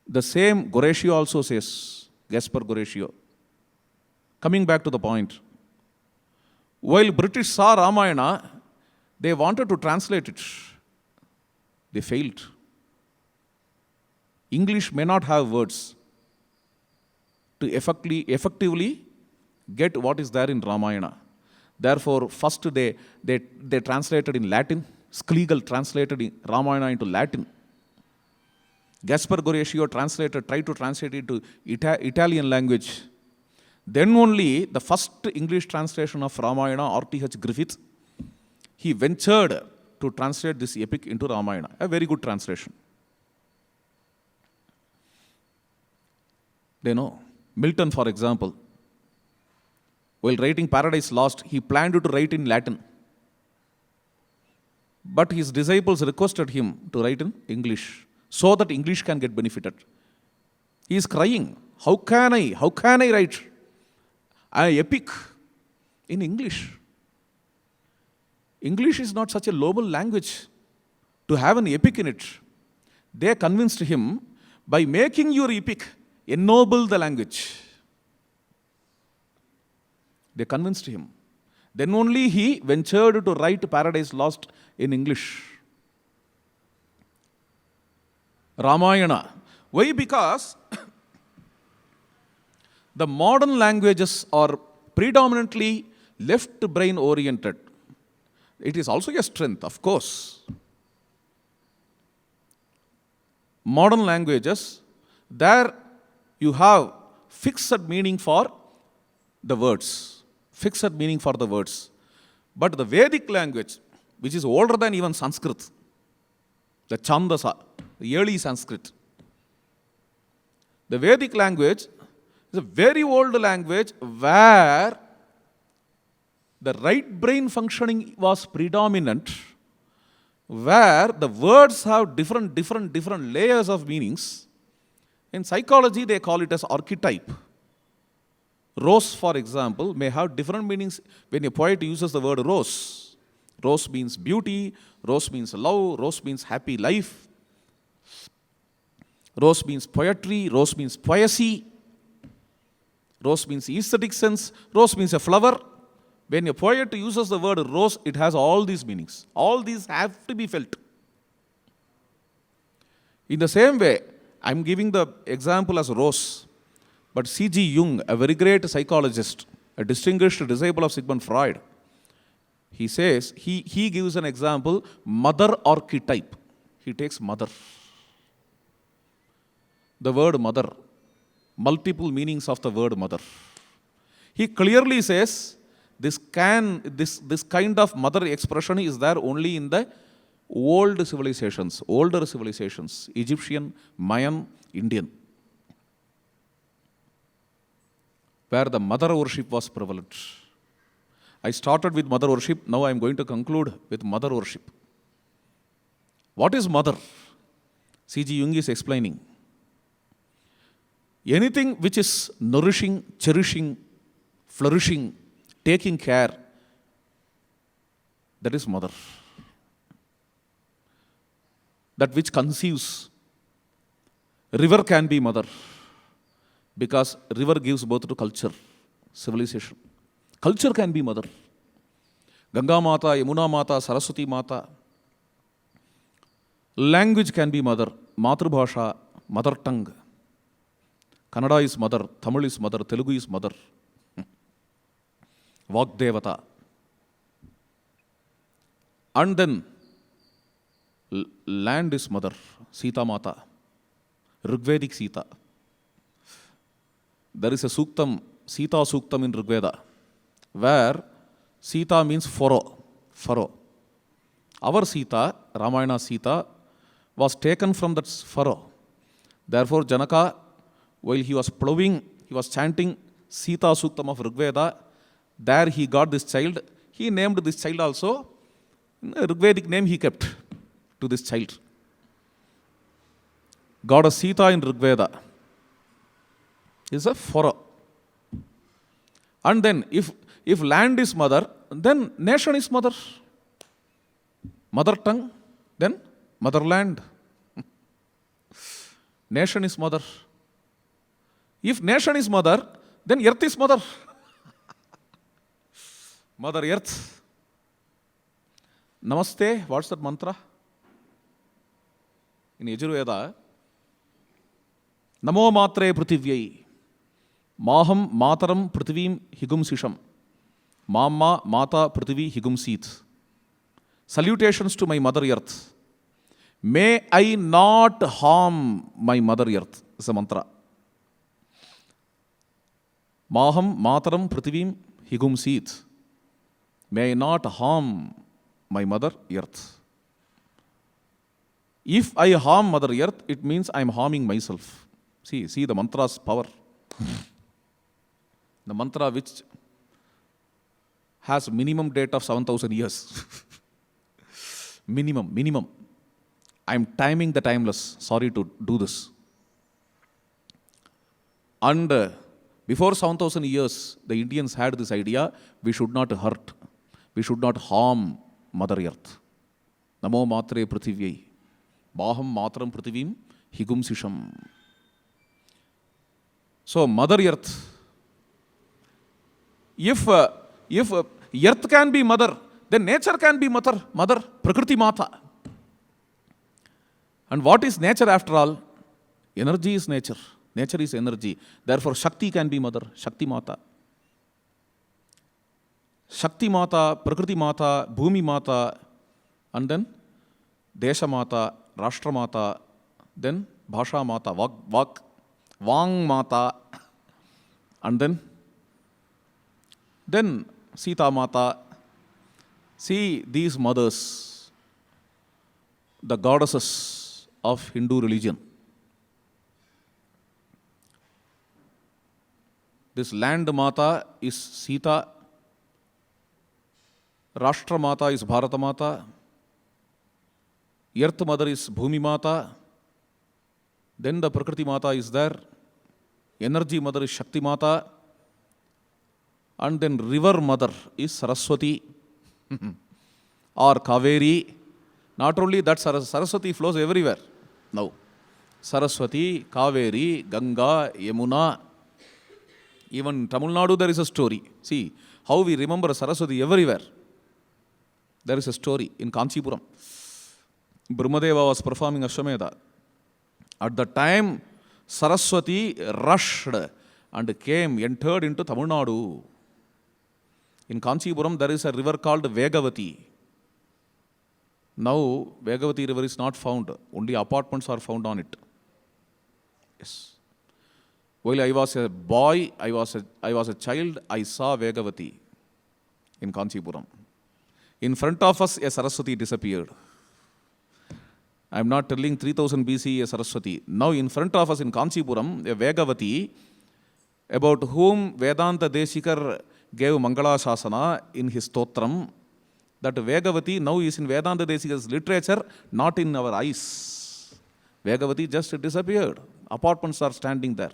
[SPEAKER 4] The same Goratio also says, Gaspar Goratio. Coming back to the point. While British saw Ramayana, they wanted to translate it. They failed. English may not have words to effectively get what is there in Ramayana. Therefore, first they translated in Latin. Schlegel translated in Ramayana into Latin. Gaspar Goratio tried to translate it to Italian language. Then only the first English translation of Ramayana, R.T.H. Griffith, he ventured to translate this epic into Ramayana. A very good translation. They know. Milton, for example, while writing Paradise Lost, he planned to write in Latin. But his disciples requested him to write in English, so that English can get benefited. He is crying, how can I write? epic in English. English is not such a noble language to have an epic in it. They convinced him, by making your epic, ennoble the language. They convinced him. Then only he ventured to write Paradise Lost in English. Ramayana. Why? Because the modern languages are predominantly left brain oriented. It is also a strength, of course. Modern languages, there you have fixed meaning for the words. Fixed meaning for the words. But the Vedic language, which is older than even Sanskrit, the Chandasa, the early Sanskrit, the Vedic language is a very old language where the right brain functioning was predominant, where the words have different layers of meanings. In psychology, they call it as archetype. Rose, for example, may have different meanings when a poet uses the word rose. Rose means beauty, rose means love, rose means happy life. Rose means poetry, rose means poesy. Rose means aesthetic sense, rose means a flower. When a poet uses the word rose, it has all these meanings. All these have to be felt. In the same way, I am giving the example as rose. But C.G. Jung, a very great psychologist, a distinguished disciple of Sigmund Freud, he says, he gives an example, mother archetype. He takes mother. The word mother, multiple meanings of the word mother. He clearly says, this kind of mother expression is there only in the older civilizations, Egyptian, Mayan, Indian, where the mother worship was prevalent. I started with mother worship, now I am going to conclude with mother worship. What is mother? C.G. Jung is explaining. Anything which is nourishing, cherishing, flourishing, taking care, that is mother. That which conceives. River can be mother, because river gives birth to culture, civilization. Culture can be mother. Ganga Mata, Yamuna Mata, Saraswati Mata. Language can be mother. Matrubhasha, mother tongue. Kannada is mother, Tamil is mother, Telugu is mother. Vagdevata. And then land is mother, Sita Mata, Rigvedic Sita. There is a Suktam, Sita Suktam in Rigveda, where Sita means furrow. Our Sita, Ramayana Sita, was taken from that furrow. Therefore, Janaka, while he was plowing, he was chanting Sita Suktam of Rigveda. There he got this child. He named this child also. A Rigvedic name he kept to this child. God of Sita in Rigveda is a furrow. And then if land is mother, then nation is mother. Mother tongue, then motherland. Nation is mother. If nation is mother, then earth is mother. Mother Earth. Namaste, what's that mantra? In Yajurveda, Namo Matre Prithivye, Maham Mataram Prithivim Higumsisham, Mama Mata Prithivi Higumsit. Salutations to my Mother Earth. May I not harm my Mother Earth, is a mantra. Maham Mataram Prithivim Higumsit. May I not harm my Mother Earth. If I harm Mother Earth, it means I am harming myself. See the mantra's power. The mantra which has minimum date of 7,000 years. Minimum. I am timing the timeless. Sorry to do this. And Before 7,000 years, the Indians had this idea, we should not hurt, we should not harm Mother Earth. Namo matre prithivye, baham matram prithivim higumsisham. So, Mother Earth, if Earth can be mother, then nature can be mother, Prakriti Mata. And what is nature after all? Energy is nature. Nature is energy. Therefore, Shakti can be mother, Shakti Mata. Shakti Mata, Prakriti Mata, Bhumi Mata, and then Desha Mata, Rashtra Mata, then Bhasha Mata, Vang Mata, and then Sita Mata. See these mothers, the goddesses of Hindu religion. This land Mata is Sita, Rashtra Mata is Bharata Mata, Earth Mother is Bhumi Mata, then the Prakriti Mata is there, Energy Mother is Shakti Mata, and then River Mother is Saraswati or Kaveri. Not only that, Saraswati flows everywhere now. Saraswati, Kaveri, Ganga, Yamuna. Even in Tamil Nadu there is a story. See how we remember Saraswati everywhere. There is a story in Kanchipuram. Brahmadeva was performing Ashwamedha. At the time, Saraswati rushed and entered into Tamil Nadu. In Kanchipuram, there is a river called Vegavati. Now, Vegavati river is not found. Only apartments are found on it. Yes. While I was a boy, I was a child, I saw Vegavati in Kanchipuram. In front of us, a Saraswati disappeared. I am not telling 3000 BC a Saraswati. Now, in front of us in Kanchipuram, a Vegavati, about whom Vedanta Deshikar gave Mangala Shasana in his Stotram. That Vegavati now is in Vedanta Deshikar's literature, not in our eyes. Vegavati just disappeared. Apartments are standing there.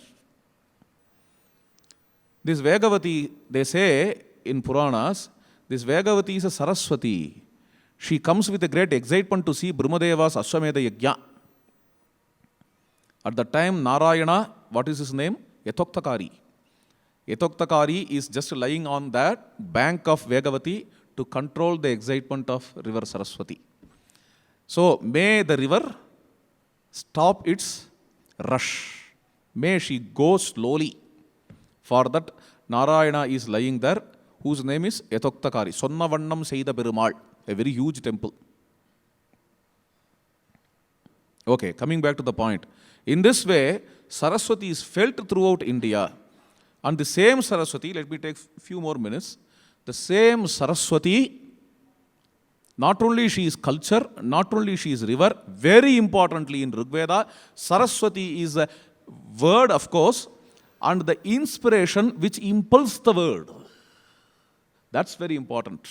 [SPEAKER 4] This Vegavati, they say in Puranas, this Vegavati is a Saraswati. She comes with a great excitement to see Brahmadeva's Ashwamedha Yajna. At the time, Narayana, what is his name? Yatoktakari. Yatoktakari is just lying on that bank of Vegavati to control the excitement of river Saraswati. So, may the river stop its rush. May she go slowly. For that, Narayana is lying there, whose name is Yatoktakari. Sonnavannam Seida Perumal, a very huge temple. Okay, coming back to the point. In this way, Saraswati is felt throughout India. And the same Saraswati, let me take a few more minutes. The same Saraswati, not only she is culture, not only she is river, very importantly in Rigveda, Saraswati is a word, of course, and the inspiration which impulses the word. That's very important.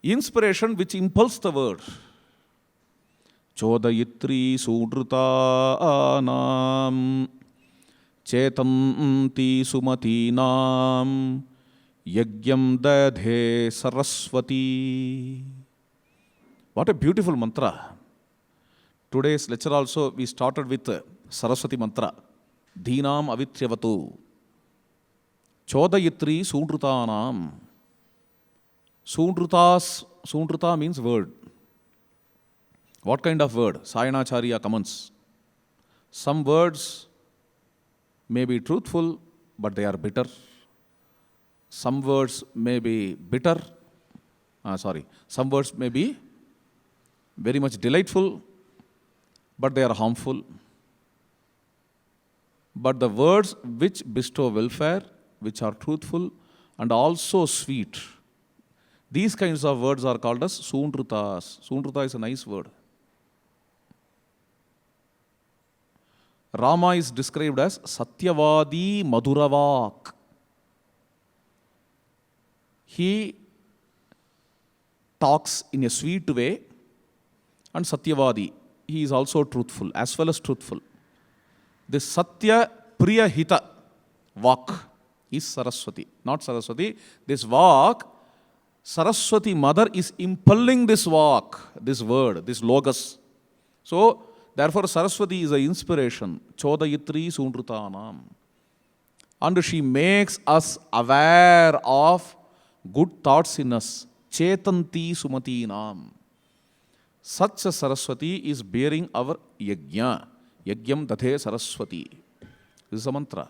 [SPEAKER 4] Inspiration which impulses the word. Chodayitri sudruta anam chetanti sumati nam yagyam dadhe saraswati. What a beautiful mantra. Today's lecture also we started with Saraswati mantra. Dhinam avityavatu. Chodayitri sudrutanam. Sudruta means word. What kind of word? Sayanacharya comments. Some words may be truthful, but they are bitter. Some words may be bitter. Some words may be very much delightful, but they are harmful. But the words which bestow welfare, which are truthful and also sweet, these kinds of words are called as Sundrutas. Sundruta is a nice word. Rama is described as Satyavadi Madhuravak. He talks in a sweet way, and Satyavadi, he is also truthful, as well as truthful. This Satya Priya Hita, Vak is Saraswati. Not Saraswati. This Vak, Saraswati mother is impelling this Vak, this word, this logos. So, therefore Saraswati is an inspiration. Chodayitri Sundrutanam. And she makes us aware of good thoughts in us. Chetanti Sumatinam. Such a Saraswati is bearing our yajna. Yajnam Dathe Saraswati. This is a mantra.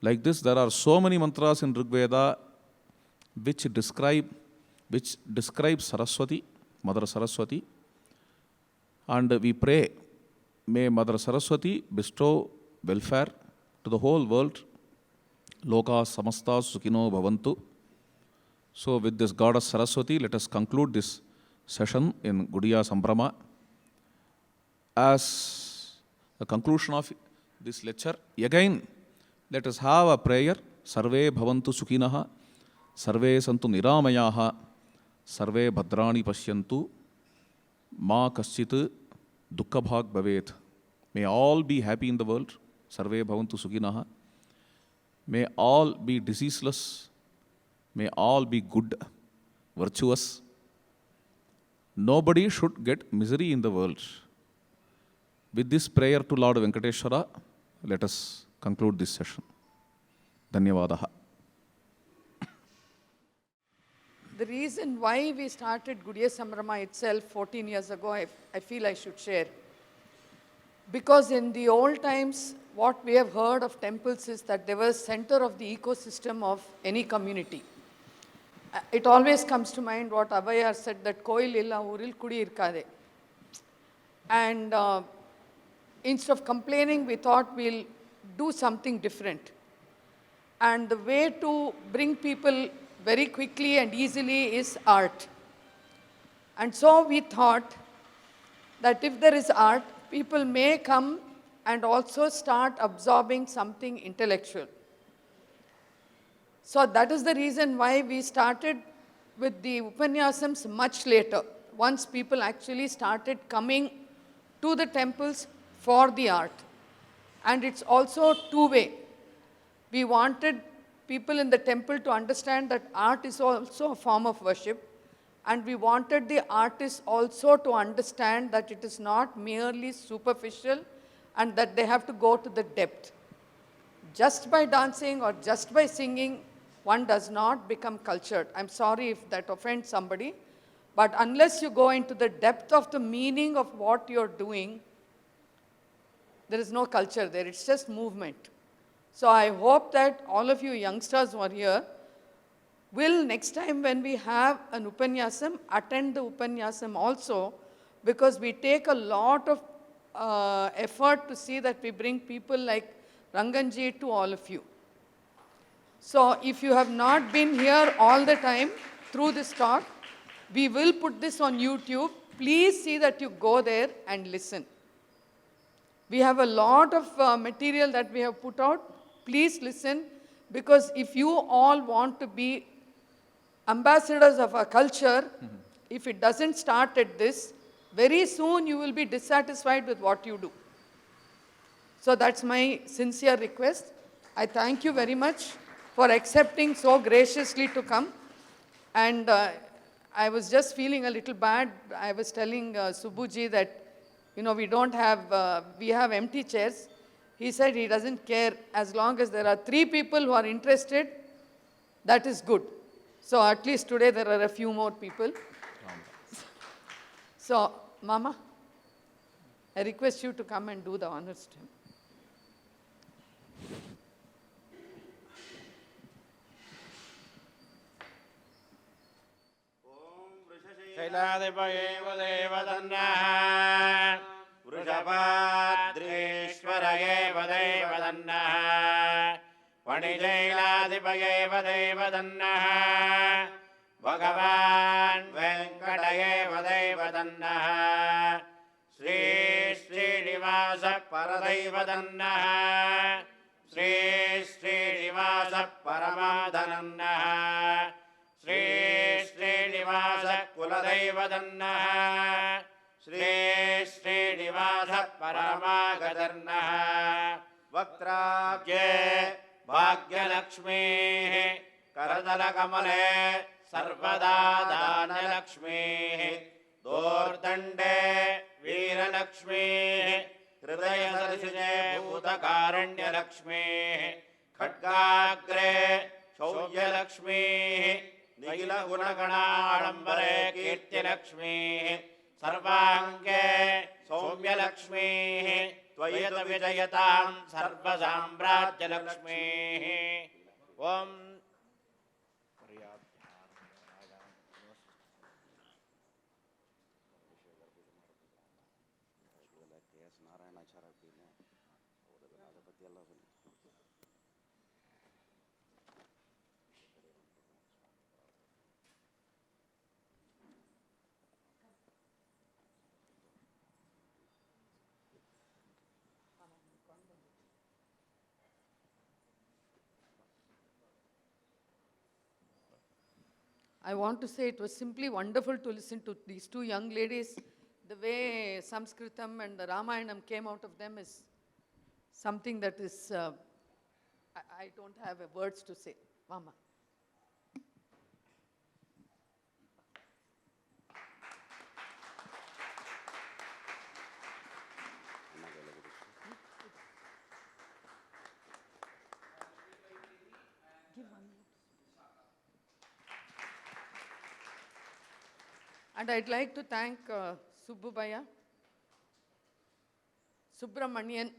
[SPEAKER 4] Like this, there are so many mantras in Rig Veda which describe Saraswati, Mother Saraswati. And we pray, may Mother Saraswati bestow welfare to the whole world. Loka samasta sukhino bhavantu. So with this goddess Saraswati, let us conclude this session in Gudiya Sambrama. As the conclusion of this lecture, again, let us have a prayer. Sarve bhavantu sukhinaha, sarve santu niramayaha, sarve bhadrani pashyantu, ma kaschit dukkha bhag bhavet. May all be happy in the world. Sarve bhavantu sukhinaha. May all be diseaseless. May all be good, virtuous. Nobody should get misery in the world. With this prayer to Lord Venkateshwara, let us conclude this session. Dhanyavadaha.
[SPEAKER 5] The reason why we started Gudiya Sambrama itself 14 years ago, I feel I should share. Because in the old times, what we have heard of temples is that they were center of the ecosystem of any community. It always comes to mind what Abhaya said, that Koil illa uril kudi irkade. And instead of complaining, we thought we'll do something different. And the way to bring people very quickly and easily is art. And so we thought that if there is art, people may come and also start absorbing something intellectual. So that is the reason why we started with the Upanyasams much later, once people actually started coming to the temples for the art. And it's also two-way. We wanted people in the temple to understand that art is also a form of worship, and we wanted the artists also to understand that it is not merely superficial and that they have to go to the depth. Just by dancing or just by singing, one does not become cultured. I'm sorry if that offends somebody, but unless you go into the depth of the meaning of what you're doing, there is no culture there. It's just movement. So I hope that all of you youngsters who are here will, next time when we have an Upanyasam, attend the Upanyasam also, because we take a lot of effort to see that we bring people like Ranganji to all of you. So if you have not been here all the time through this talk, we will put this on YouTube. Please see that you go there and listen. We have a lot of material that we have put out. Please listen, because if you all want to be ambassadors of our culture, if it doesn't start at this, very soon you will be dissatisfied with what you do. So that's my sincere request. I thank you very much for accepting so graciously to come. And I was just feeling a little bad. I was telling Subbuji that, we don't have, we have empty chairs. He said he doesn't care as long as there are 3 people who are interested, that is good. So at least today there are a few more people. So, Mama, I request you to come and do the honors to him.
[SPEAKER 1] शैलाधिपयेव देवदन्नः वृषभाद्रीश्वर एव देवदन्नः वणिजैलाधिपयेव देवदन्नः भगवान् वेङ्कट एव देवदन्नः श्रीश्रीनिवासः परदैवदन्नः श्रीश्रीनिवासः परमादनन्नः श्रीश्रीनिवासः कुलदैवदन्नः श्रीश्रीनिवासः परमागतर्नः वक्त्राब्जे भाग्यलक्ष्मीः करतलकमले सर्वदा दानलक्ष्मीः दोर्दण्डे वीरलक्ष्मीः हृदयसरसिजे भूतकारुण्यलक्ष्मीः खड्गाग्रे शौर्यलक्ष्मीः निखिलगुणगणाडम्बरे कीर्तिलक्ष्मीः सर्वाङ्गे सौम्यलक्ष्मीः त्वयित विजयतां सर्वसाम्राज्यलक्ष्मीः ॐ
[SPEAKER 5] I want to say it was simply wonderful to listen to these two young ladies. The way Sanskritam and the Ramayanam came out of them is something that is, I don't have words to say. Mama. And I'd like to thank Subramanian